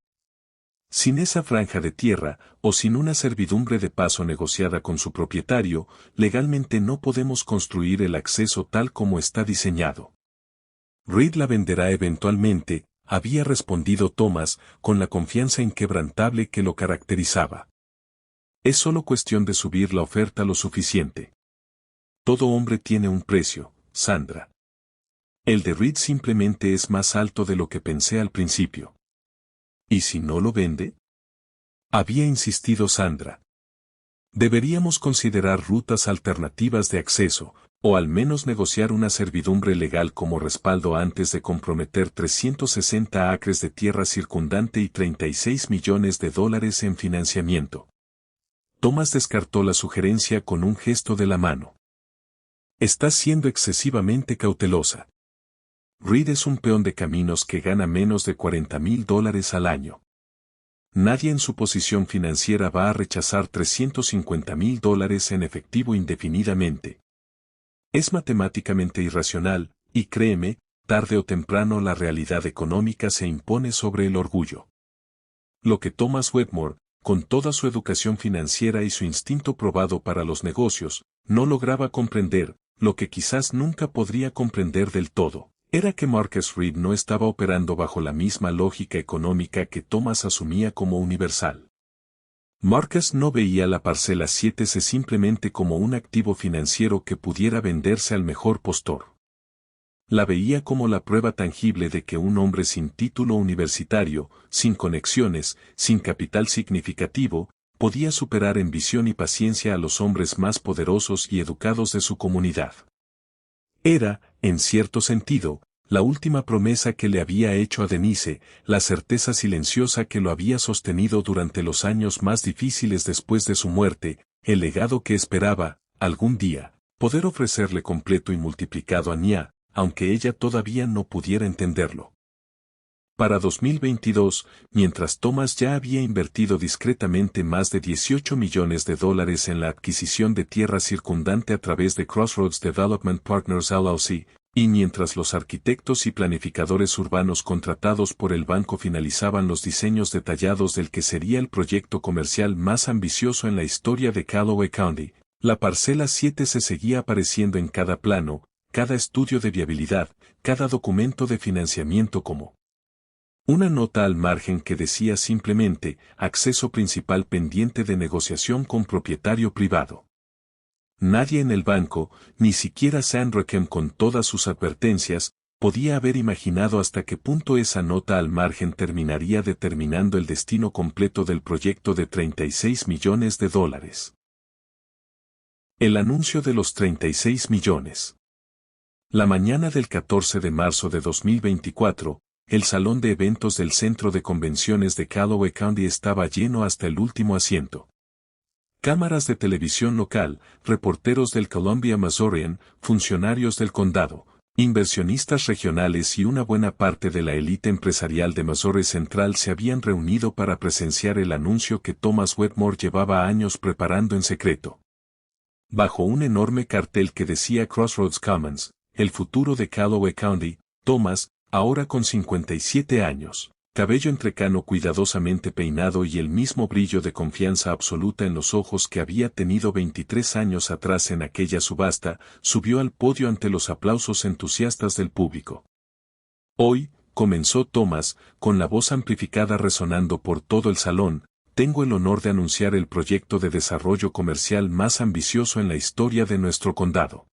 Sin esa franja de tierra, o sin una servidumbre de paso negociada con su propietario, legalmente no podemos construir el acceso tal como está diseñado. Reed la venderá eventualmente, había respondido Thomas, con la confianza inquebrantable que lo caracterizaba. Es solo cuestión de subir la oferta lo suficiente. Todo hombre tiene un precio, Sandra. El de Reed simplemente es más alto de lo que pensé al principio. ¿Y si no lo vende? Había insistido Sandra. Deberíamos considerar rutas alternativas de acceso, o al menos negociar una servidumbre legal como respaldo antes de comprometer 360 acres de tierra circundante y $36 millones en financiamiento. Thomas descartó la sugerencia con un gesto de la mano. Estás siendo excesivamente cautelosa. Reed es un peón de caminos que gana menos de $40,000 al año. Nadie en su posición financiera va a rechazar $350,000 en efectivo indefinidamente. Es matemáticamente irracional, y créeme, tarde o temprano la realidad económica se impone sobre el orgullo. Lo que Thomas Wedmore, con toda su educación financiera y su instinto probado para los negocios, no lograba comprender, lo que quizás nunca podría comprender del todo, era que Marcus Reed no estaba operando bajo la misma lógica económica que Thomas asumía como universal. Marcus no veía la parcela 7C simplemente como un activo financiero que pudiera venderse al mejor postor. La veía como la prueba tangible de que un hombre sin título universitario, sin conexiones, sin capital significativo, podía superar en visión y paciencia a los hombres más poderosos y educados de su comunidad. Era, en cierto sentido, La última promesa que le había hecho a Denise, la certeza silenciosa que lo había sostenido durante los años más difíciles después de su muerte, el legado que esperaba, algún día, poder ofrecerle completo y multiplicado a Nya, aunque ella todavía no pudiera entenderlo. Para 2022, mientras Thomas ya había invertido discretamente más de $18 millones en la adquisición de tierra circundante a través de Crossroads Development Partners LLC, y mientras los arquitectos y planificadores urbanos contratados por el banco finalizaban los diseños detallados del que sería el proyecto comercial más ambicioso en la historia de Callaway County, la parcela 7 se seguía apareciendo en cada plano, cada estudio de viabilidad, cada documento de financiamiento como una nota al margen que decía simplemente, acceso principal pendiente de negociación con propietario privado. Nadie en el banco, ni siquiera Sandra con todas sus advertencias, podía haber imaginado hasta qué punto esa nota al margen terminaría determinando el destino completo del proyecto de $36 millones. El anuncio de los 36 millones. La mañana del 14 de marzo de 2024, el salón de eventos del Centro de Convenciones de Callaway County estaba lleno hasta el último asiento. Cámaras de televisión local, reporteros del Columbia Missourian, funcionarios del condado, inversionistas regionales y una buena parte de la élite empresarial de Missouri Central se habían reunido para presenciar el anuncio que Thomas Wetmore llevaba años preparando en secreto. Bajo un enorme cartel que decía Crossroads Commons, el futuro de Callaway County, Thomas, ahora con 57 años, cabello entrecano cuidadosamente peinado y el mismo brillo de confianza absoluta en los ojos que había tenido 23 años atrás en aquella subasta, subió al podio ante los aplausos entusiastas del público. Hoy, comenzó Thomas, con la voz amplificada resonando por todo el salón, tengo el honor de anunciar el proyecto de desarrollo comercial más ambicioso en la historia de nuestro condado.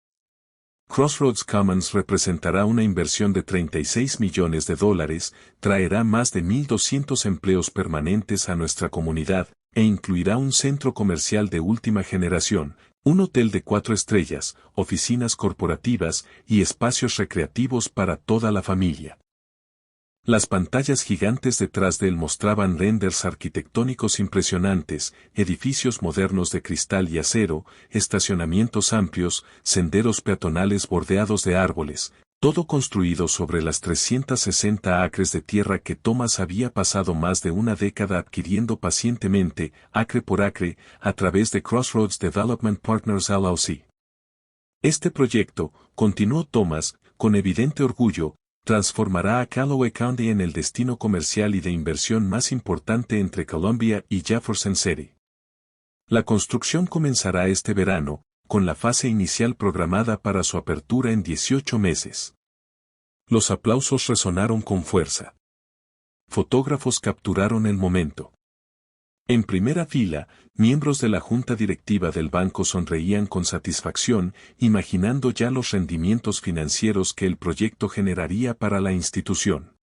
Crossroads Commons representará una inversión de $36 millones, traerá más de 1,200 empleos permanentes a nuestra comunidad, e incluirá un centro comercial de última generación, un hotel de 4 estrellas, oficinas corporativas y espacios recreativos para toda la familia. Las pantallas gigantes detrás de él mostraban renders arquitectónicos impresionantes, edificios modernos de cristal y acero, estacionamientos amplios, senderos peatonales bordeados de árboles, todo construido sobre las 360 acres de tierra que Thomas había pasado más de una década adquiriendo pacientemente, acre por acre, a través de Crossroads Development Partners LLC. Este proyecto, continuó Thomas, con evidente orgullo, transformará a Callaway County en el destino comercial y de inversión más importante entre Columbia y Jefferson City. La construcción comenzará este verano, con la fase inicial programada para su apertura en 18 meses. Los aplausos resonaron con fuerza. Fotógrafos capturaron el momento. En primera fila, miembros de la junta directiva del banco sonreían con satisfacción, imaginando ya los rendimientos financieros que el proyecto generaría para la institución.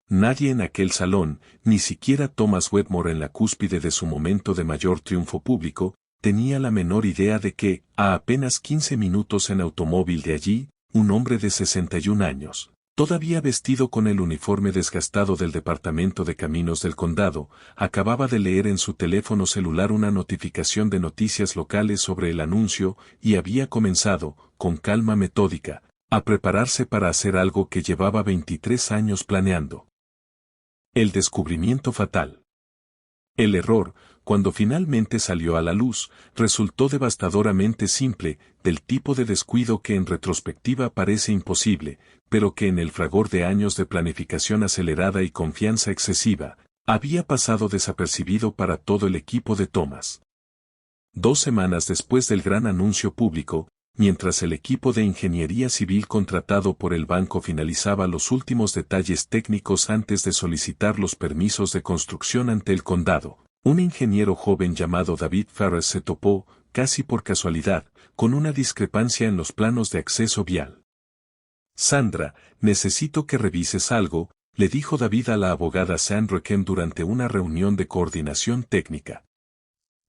Nadie en aquel salón, ni siquiera Thomas Wetmore en la cúspide de su momento de mayor triunfo público, tenía la menor idea de que, a apenas 15 minutos en automóvil de allí, un hombre de 61 años, todavía vestido con el uniforme desgastado del Departamento de Caminos del Condado, acababa de leer en su teléfono celular una notificación de noticias locales sobre el anuncio y había comenzado, con calma metódica, a prepararse para hacer algo que llevaba 23 años planeando. El descubrimiento fatal. El error, cuando finalmente salió a la luz, resultó devastadoramente simple, del tipo de descuido que en retrospectiva parece imposible, pero que en el fragor de años de planificación acelerada y confianza excesiva, había pasado desapercibido para todo el equipo de Thomas. 2 semanas después del gran anuncio público, mientras el equipo de ingeniería civil contratado por el banco finalizaba los últimos detalles técnicos antes de solicitar los permisos de construcción ante el condado, un ingeniero joven llamado David Ferris se topó, casi por casualidad, con una discrepancia en los planos de acceso vial. Sandra, necesito que revises algo, le dijo David a la abogada Sandra Kem durante una reunión de coordinación técnica.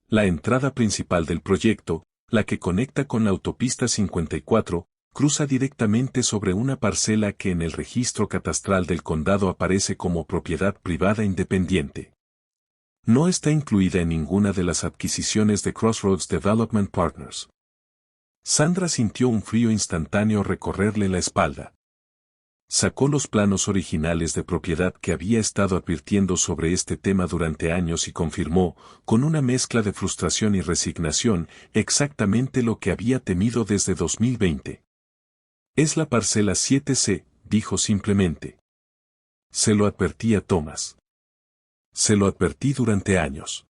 La entrada principal del proyecto, la que conecta con la autopista 54, Cruza directamente sobre una parcela que en el registro catastral del condado aparece como propiedad privada independiente. No está incluida en ninguna de las adquisiciones de Crossroads Development Partners. Sandra sintió un frío instantáneo recorrerle la espalda. Sacó los planos originales de propiedad que había estado advirtiendo sobre este tema durante años y confirmó, con una mezcla de frustración y resignación, exactamente lo que había temido desde 2020. Es la parcela 7C, dijo simplemente. Se lo advertí a Thomas. Se lo advertí durante años.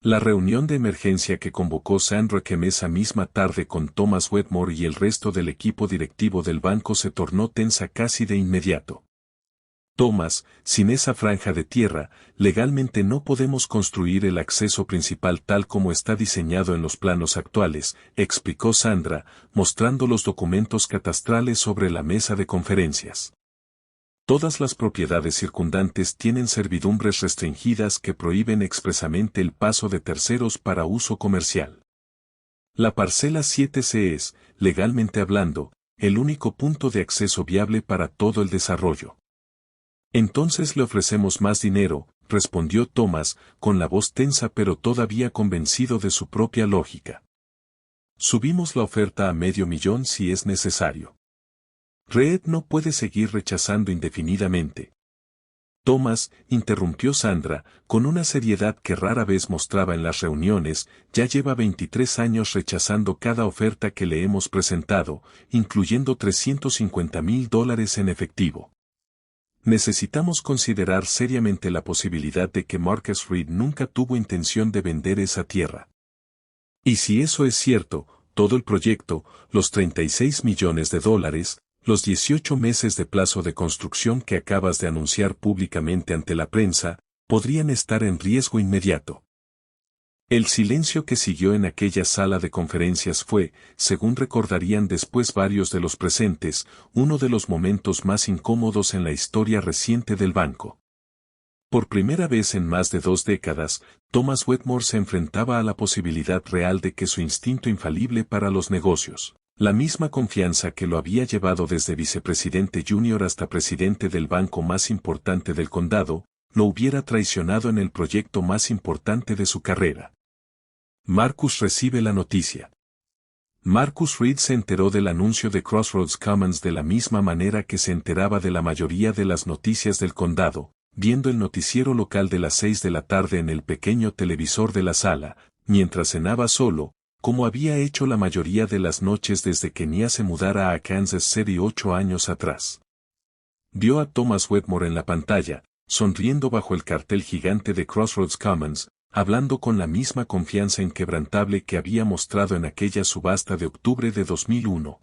La reunión de emergencia que convocó Sandra Kem esa misma tarde con Thomas Wetmore y el resto del equipo directivo del banco se tornó tensa casi de inmediato. Thomas, sin esa franja de tierra, legalmente no podemos construir el acceso principal tal como está diseñado en los planos actuales, explicó Sandra, mostrando los documentos catastrales sobre la mesa de conferencias. Todas las propiedades circundantes tienen servidumbres restringidas que prohíben expresamente el paso de terceros para uso comercial. La parcela 7C es, legalmente hablando, el único punto de acceso viable para todo el desarrollo. Entonces le ofrecemos más dinero, respondió Thomas, con la voz tensa pero todavía convencido de su propia lógica. Subimos la oferta a $500,000 si es necesario. Reed no puede seguir rechazando indefinidamente. Thomas, interrumpió Sandra, con una seriedad que rara vez mostraba en las reuniones, ya lleva 23 años rechazando cada oferta que le hemos presentado, incluyendo $350,000 en efectivo. Necesitamos considerar seriamente la posibilidad de que Marcus Reed nunca tuvo intención de vender esa tierra. Y si eso es cierto, todo el proyecto, los $36 millones, los 18 meses de plazo de construcción que acabas de anunciar públicamente ante la prensa, podrían estar en riesgo inmediato. El silencio que siguió en aquella sala de conferencias fue, según recordarían después varios de los presentes, uno de los momentos más incómodos en la historia reciente del banco. Por primera vez en más de 2 décadas, Thomas Wetmore se enfrentaba a la posibilidad real de que su instinto infalible para los negocios, la misma confianza que lo había llevado desde vicepresidente junior hasta presidente del banco más importante del condado, lo hubiera traicionado en el proyecto más importante de su carrera. Marcus recibe la noticia. Marcus Reed se enteró del anuncio de Crossroads Commons de la misma manera que se enteraba de la mayoría de las noticias del condado, viendo el noticiero local de las 6 de la tarde en el pequeño televisor de la sala, mientras cenaba solo, como había hecho la mayoría de las noches desde que Nia se mudara a Kansas City 8 años atrás. Vio a Thomas Wetmore en la pantalla, sonriendo bajo el cartel gigante de Crossroads Commons, hablando con la misma confianza inquebrantable que había mostrado en aquella subasta de octubre de 2001.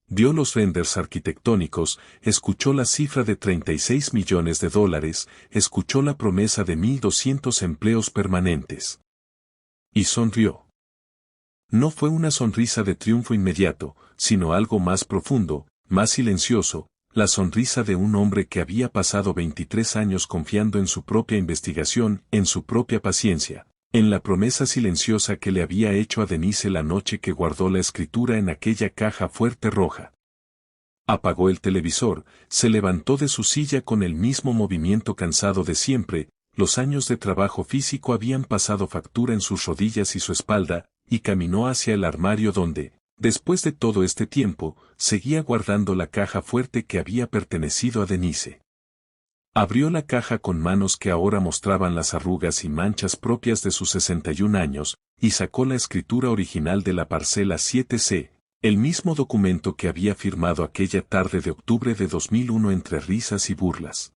Vio los renders arquitectónicos, escuchó la cifra de $36 millones, escuchó la promesa de 1,200 empleos permanentes. Y sonrió. No fue una sonrisa de triunfo inmediato, sino algo más profundo, más silencioso, la sonrisa de un hombre que había pasado 23 años confiando en su propia investigación, en su propia paciencia, en la promesa silenciosa que le había hecho a Denise la noche que guardó la escritura en aquella caja fuerte roja. Apagó el televisor, se levantó de su silla con el mismo movimiento cansado de siempre, los años de trabajo físico habían pasado factura en sus rodillas y su espalda, y caminó hacia el armario donde, después de todo este tiempo, seguía guardando la caja fuerte que había pertenecido a Denise. Abrió la caja con manos que ahora mostraban las arrugas y manchas propias de sus 61 años, y sacó la escritura original de la parcela 7C, el mismo documento que había firmado aquella tarde de octubre de 2001 entre risas y burlas.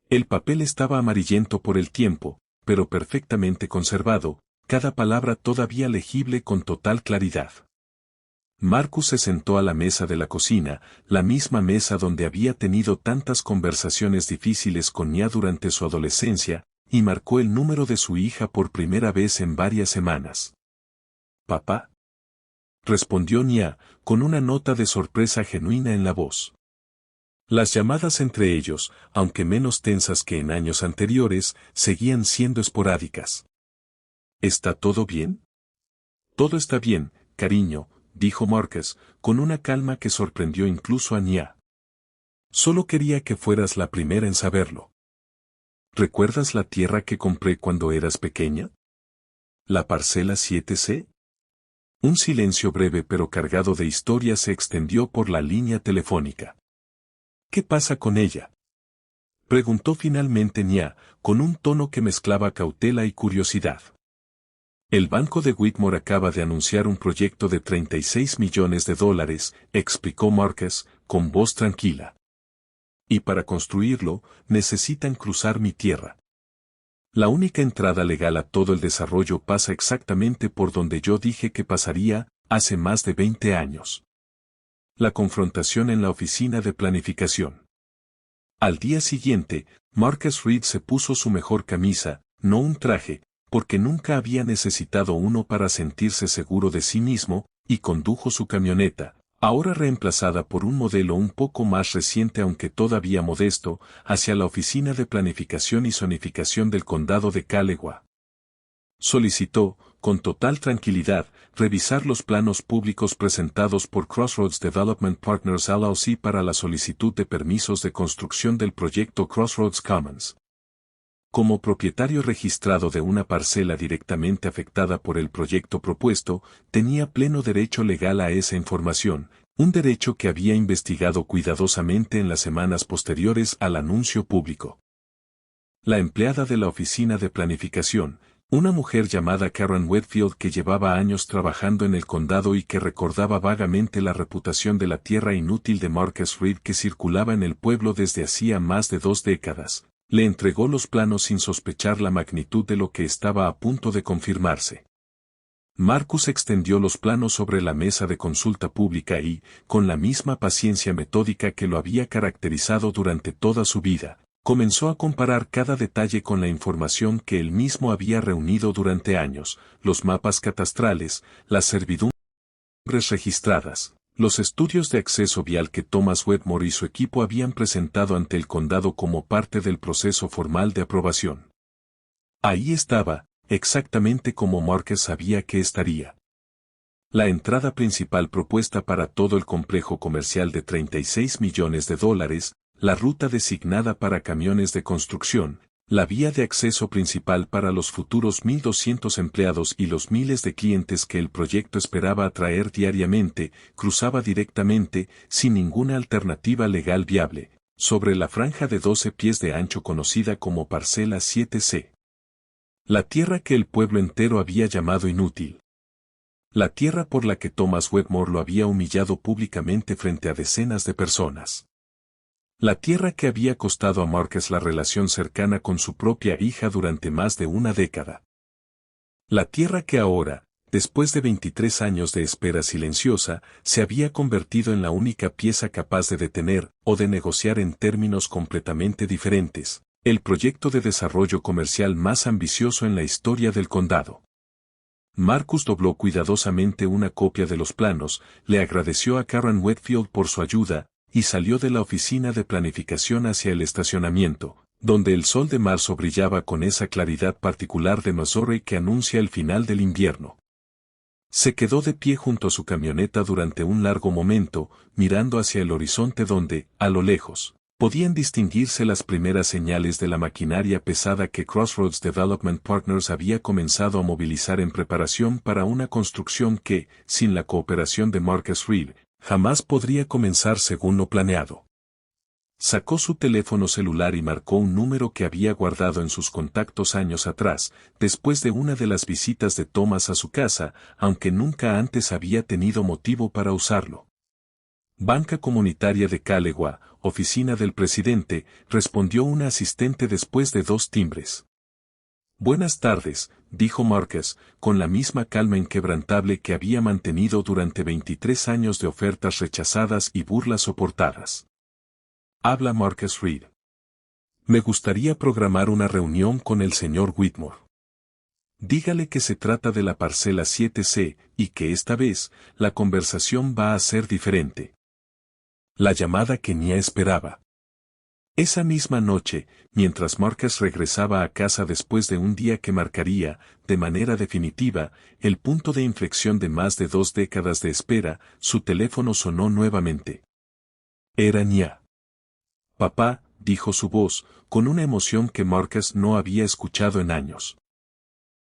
El papel estaba amarillento por el tiempo, pero perfectamente conservado, cada palabra todavía legible con total claridad. Marcus se sentó a la mesa de la cocina, la misma mesa donde había tenido tantas conversaciones difíciles con Nia durante su adolescencia, y marcó el número de su hija por primera vez en varias semanas. «¿Papá?», respondió Nia, con una nota de sorpresa genuina en la voz. Las llamadas entre ellos, aunque menos tensas que en años anteriores, seguían siendo esporádicas. «¿Está todo bien?». «Todo está bien, cariño», dijo Marcus, con una calma que sorprendió incluso a Nia. Solo quería que fueras la primera en saberlo. ¿Recuerdas la tierra que compré cuando eras pequeña? ¿La parcela 7C? Un silencio breve pero cargado de historia se extendió por la línea telefónica. ¿Qué pasa con ella?, preguntó finalmente Nia, con un tono que mezclaba cautela y curiosidad. El banco de Whitmore acaba de anunciar un proyecto de $36 millones, explicó Marcus, con voz tranquila. Y para construirlo, necesitan cruzar mi tierra. La única entrada legal a todo el desarrollo pasa exactamente por donde yo dije que pasaría, hace más de 20 años. La confrontación en la oficina de planificación. Al día siguiente, Marcus Reed se puso su mejor camisa, no un traje, porque nunca había necesitado uno para sentirse seguro de sí mismo, y condujo su camioneta, ahora reemplazada por un modelo un poco más reciente aunque todavía modesto, hacia la oficina de planificación y zonificación del condado de Calewa. Solicitó, con total tranquilidad, revisar los planos públicos presentados por Crossroads Development Partners LLC para la solicitud de permisos de construcción del proyecto Crossroads Commons. Como propietario registrado de una parcela directamente afectada por el proyecto propuesto, tenía pleno derecho legal a esa información, un derecho que había investigado cuidadosamente en las semanas posteriores al anuncio público. La empleada de la oficina de planificación, una mujer llamada Karen Whitfield que llevaba años trabajando en el condado y que recordaba vagamente la reputación de la tierra inútil de Marcus Reed que circulaba en el pueblo desde hacía más de 2 décadas, le entregó los planos sin sospechar la magnitud de lo que estaba a punto de confirmarse. Marcus extendió los planos sobre la mesa de consulta pública y, con la misma paciencia metódica que lo había caracterizado durante toda su vida, comenzó a comparar cada detalle con la información que él mismo había reunido durante años, los mapas catastrales, las servidumbres registradas, los estudios de acceso vial que Thomas Wedmore y su equipo habían presentado ante el condado como parte del proceso formal de aprobación. Ahí estaba, exactamente como Marcus sabía que estaría. La entrada principal propuesta para todo el complejo comercial de $36 millones, la ruta designada para camiones de construcción, la vía de acceso principal para los futuros 1.200 empleados y los miles de clientes que el proyecto esperaba atraer diariamente, cruzaba directamente, sin ninguna alternativa legal viable, sobre la franja de 12 pies de ancho conocida como Parcela 7C. La tierra que el pueblo entero había llamado inútil. La tierra por la que Thomas Wedmore lo había humillado públicamente frente a decenas de personas. La tierra que había costado a Marcus la relación cercana con su propia hija durante más de una década. La tierra que ahora, después de 23 años de espera silenciosa, se había convertido en la única pieza capaz de detener o de negociar en términos completamente diferentes, el proyecto de desarrollo comercial más ambicioso en la historia del condado. Marcus dobló cuidadosamente una copia de los planos, le agradeció a Karen Whitfield por su ayuda, y salió de la oficina de planificación hacia el estacionamiento, donde el sol de marzo brillaba con esa claridad particular de Missouri que anuncia el final del invierno. Se quedó de pie junto a su camioneta durante un largo momento, mirando hacia el horizonte donde, a lo lejos, podían distinguirse las primeras señales de la maquinaria pesada que Crossroads Development Partners había comenzado a movilizar en preparación para una construcción que, sin la cooperación de Marcus Reed, jamás podría comenzar según lo planeado. Sacó su teléfono celular y marcó un número que había guardado en sus contactos años atrás, después de una de las visitas de Thomas a su casa, aunque nunca antes había tenido motivo para usarlo. Banca Comunitaria de Calewa, oficina del presidente, respondió una asistente después de 2 timbres. Buenas tardes, dijo Marcus, con la misma calma inquebrantable que había mantenido durante 23 años de ofertas rechazadas y burlas soportadas. Habla Marcus Reed. Me gustaría programar una reunión con el señor Whitmore. Dígale que se trata de la parcela 7C, y que esta vez, la conversación va a ser diferente. La llamada que Nia esperaba. Esa misma noche, mientras Marcus regresaba a casa después de un día que marcaría, de manera definitiva, el punto de inflexión de más de 2 décadas de espera, su teléfono sonó nuevamente. Era Nia. Papá, dijo su voz, con una emoción que Marcus no había escuchado en años.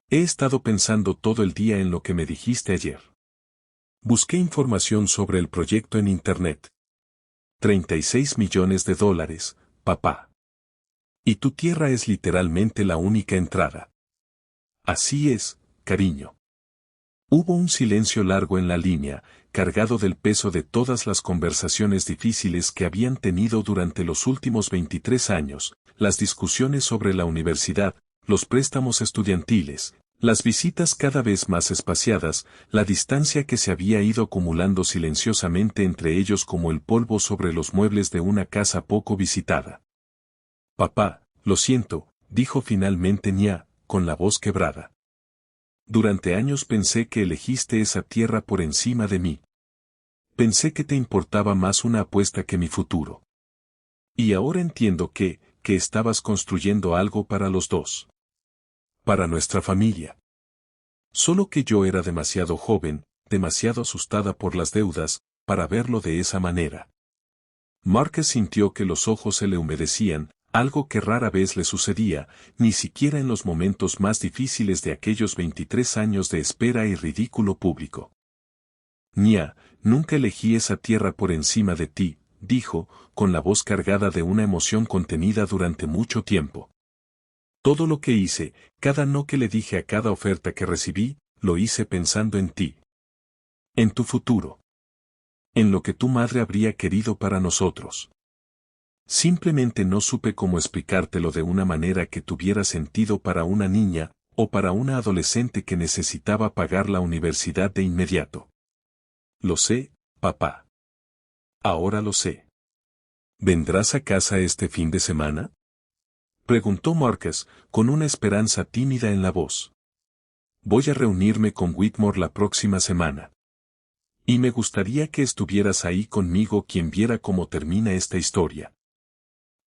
He estado pensando todo el día en lo que me dijiste ayer. Busqué información sobre el proyecto en Internet. 36 millones de dólares, papá. Y tu tierra es literalmente la única entrada. Así es, cariño. Hubo un silencio largo en la línea, cargado del peso de todas las conversaciones difíciles que habían tenido durante los últimos 23 años, las discusiones sobre la universidad, los préstamos estudiantiles, las visitas cada vez más espaciadas, la distancia que se había ido acumulando silenciosamente entre ellos como el polvo sobre los muebles de una casa poco visitada. Papá, lo siento, dijo finalmente Nia, con la voz quebrada. Durante años pensé que elegiste esa tierra por encima de mí. Pensé que te importaba más una apuesta que mi futuro. Y ahora entiendo que estabas construyendo algo para los dos. Para nuestra familia. Solo que yo era demasiado joven, demasiado asustada por las deudas, para verlo de esa manera. Marcus sintió que los ojos se le humedecían, algo que rara vez le sucedía, ni siquiera en los momentos más difíciles de aquellos 23 años de espera y ridículo público. Nia, nunca elegí esa tierra por encima de ti, dijo, con la voz cargada de una emoción contenida durante mucho tiempo. Todo lo que hice, cada no que le dije a cada oferta que recibí, lo hice pensando en ti. En tu futuro. En lo que tu madre habría querido para nosotros. Simplemente no supe cómo explicártelo de una manera que tuviera sentido para una niña, o para una adolescente que necesitaba pagar la universidad de inmediato. Lo sé, papá. Ahora lo sé. ¿Vendrás a casa este fin de semana? Preguntó Marcus, con una esperanza tímida en la voz. Voy a reunirme con Whitmore la próxima semana. Y me gustaría que estuvieras ahí conmigo quien viera cómo termina esta historia.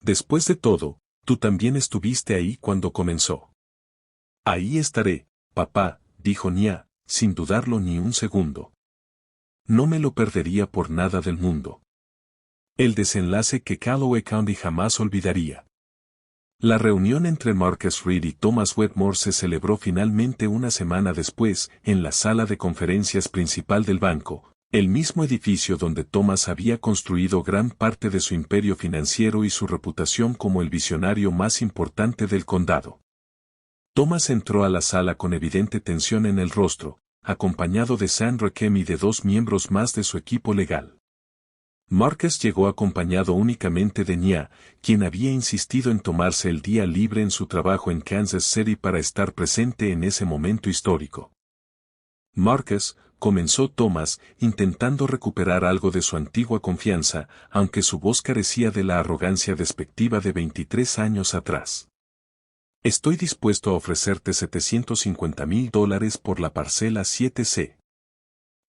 Después de todo, tú también estuviste ahí cuando comenzó. Ahí estaré, papá, dijo Nia, sin dudarlo ni un segundo. No me lo perdería por nada del mundo. El desenlace que Calloway County jamás olvidaría. La reunión entre Marcus Reed y Thomas Wetmore se celebró finalmente una semana después, en la sala de conferencias principal del banco, el mismo edificio donde Thomas había construido gran parte de su imperio financiero y su reputación como el visionario más importante del condado. Thomas entró a la sala con evidente tensión en el rostro, acompañado de Sandra Kem y de 2 miembros más de su equipo legal. Marcus llegó acompañado únicamente de Nia, quien había insistido en tomarse el día libre en su trabajo en Kansas City para estar presente en ese momento histórico. Marcus, comenzó Thomas, intentando recuperar algo de su antigua confianza, aunque su voz carecía de la arrogancia despectiva de 23 años atrás. Estoy dispuesto a ofrecerte $750,000 por la parcela 7C.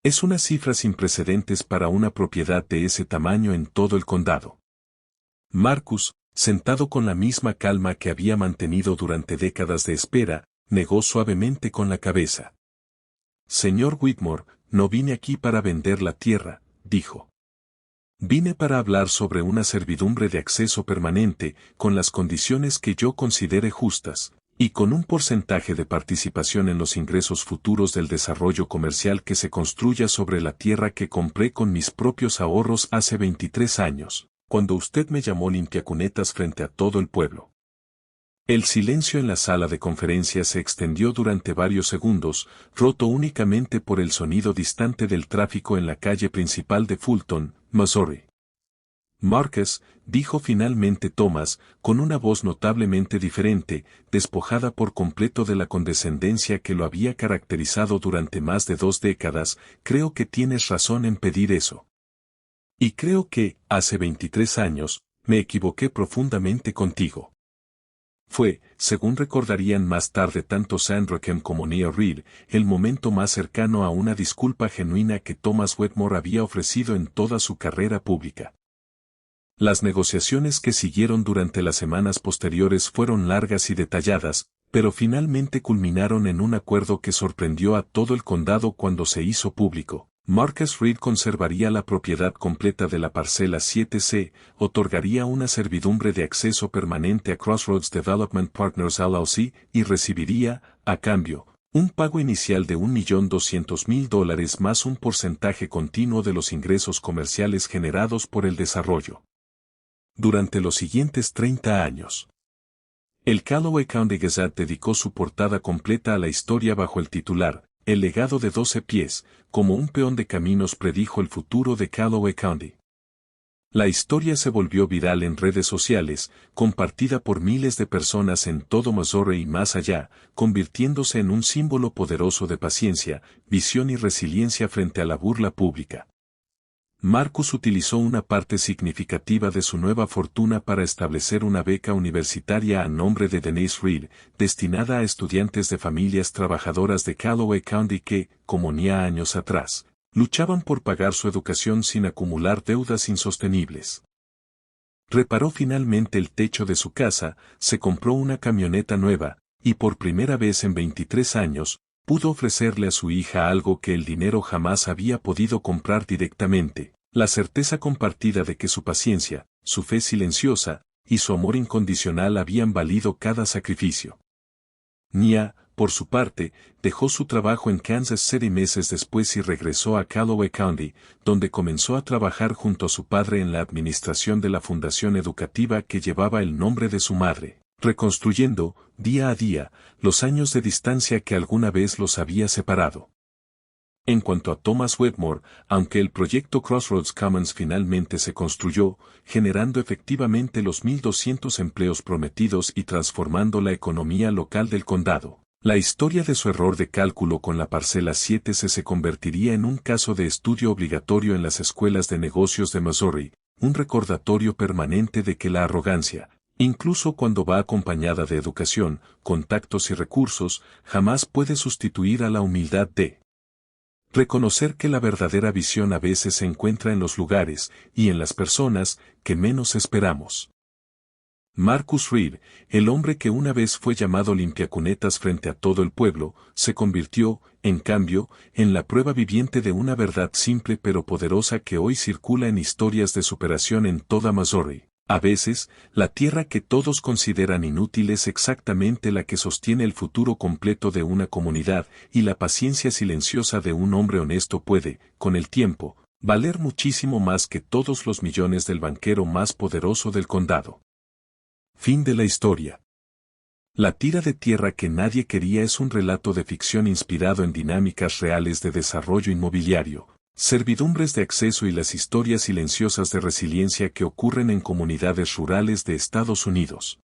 Es una cifra sin precedentes para una propiedad de ese tamaño en todo el condado. Marcus, sentado con la misma calma que había mantenido durante décadas de espera, negó suavemente con la cabeza. Señor Whitmore, no vine aquí para vender la tierra, dijo. Vine para hablar sobre una servidumbre de acceso permanente, con las condiciones que yo considere justas, y con un porcentaje de participación en los ingresos futuros del desarrollo comercial que se construya sobre la tierra que compré con mis propios ahorros hace 23 años, cuando usted me llamó limpiacunetas frente a todo el pueblo. El silencio en la sala de conferencias se extendió durante varios segundos, roto únicamente por el sonido distante del tráfico en la calle principal de Fulton, Missouri. Marcus, dijo finalmente Thomas, con una voz notablemente diferente, despojada por completo de la condescendencia que lo había caracterizado durante más de 2 décadas, creo que tienes razón en pedir eso. Y creo que, hace 23 años, me equivoqué profundamente contigo. Fue, según recordarían más tarde tanto Sandra Kem como Nia Reed, el momento más cercano a una disculpa genuina que Thomas Wetmore había ofrecido en toda su carrera pública. Las negociaciones que siguieron durante las semanas posteriores fueron largas y detalladas, pero finalmente culminaron en un acuerdo que sorprendió a todo el condado cuando se hizo público. Marcus Reed conservaría la propiedad completa de la parcela 7C, otorgaría una servidumbre de acceso permanente a Crossroads Development Partners LLC y recibiría, a cambio, un pago inicial de $1.200.000 más un porcentaje continuo de los ingresos comerciales generados por el desarrollo. Durante los siguientes 30 años, el Callaway County Gazette dedicó su portada completa a la historia bajo el titular, El legado de 12 pies, como un peón de caminos predijo el futuro de Callaway County. La historia se volvió viral en redes sociales, compartida por miles de personas en todo Missouri y más allá, convirtiéndose en un símbolo poderoso de paciencia, visión y resiliencia frente a la burla pública. Marcus utilizó una parte significativa de su nueva fortuna para establecer una beca universitaria a nombre de Denise Reed, destinada a estudiantes de familias trabajadoras de Callaway County que, como ni a años atrás, luchaban por pagar su educación sin acumular deudas insostenibles. Reparó finalmente el techo de su casa, se compró una camioneta nueva, y por primera vez en 23 años, pudo ofrecerle a su hija algo que el dinero jamás había podido comprar directamente, la certeza compartida de que su paciencia, su fe silenciosa, y su amor incondicional habían valido cada sacrificio. Nia, por su parte, dejó su trabajo en Kansas City meses después y regresó a Callaway County, donde comenzó a trabajar junto a su padre en la administración de la fundación educativa que llevaba el nombre de su madre, reconstruyendo, día a día, los años de distancia que alguna vez los había separado. En cuanto a Thomas Wedmore, aunque el proyecto Crossroads Commons finalmente se construyó, generando efectivamente los 1.200 empleos prometidos y transformando la economía local del condado, la historia de su error de cálculo con la parcela 7C se convertiría en un caso de estudio obligatorio en las escuelas de negocios de Missouri, un recordatorio permanente de que la arrogancia, incluso cuando va acompañada de educación, contactos y recursos, jamás puede sustituir a la humildad de reconocer que la verdadera visión a veces se encuentra en los lugares y en las personas que menos esperamos. Marcus Reed, el hombre que una vez fue llamado limpiacunetas frente a todo el pueblo, se convirtió, en cambio, en la prueba viviente de una verdad simple pero poderosa que hoy circula en historias de superación en toda Missouri. A veces, la tierra que todos consideran inútil es exactamente la que sostiene el futuro completo de una comunidad, y la paciencia silenciosa de un hombre honesto puede, con el tiempo, valer muchísimo más que todos los millones del banquero más poderoso del condado. Fin de la historia. La tira de tierra que nadie quería es un relato de ficción inspirado en dinámicas reales de desarrollo inmobiliario, servidumbres de acceso y las historias silenciosas de resiliencia que ocurren en comunidades rurales de Estados Unidos.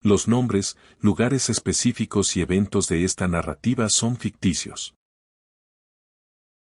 Los nombres, lugares específicos y eventos de esta narrativa son ficticios.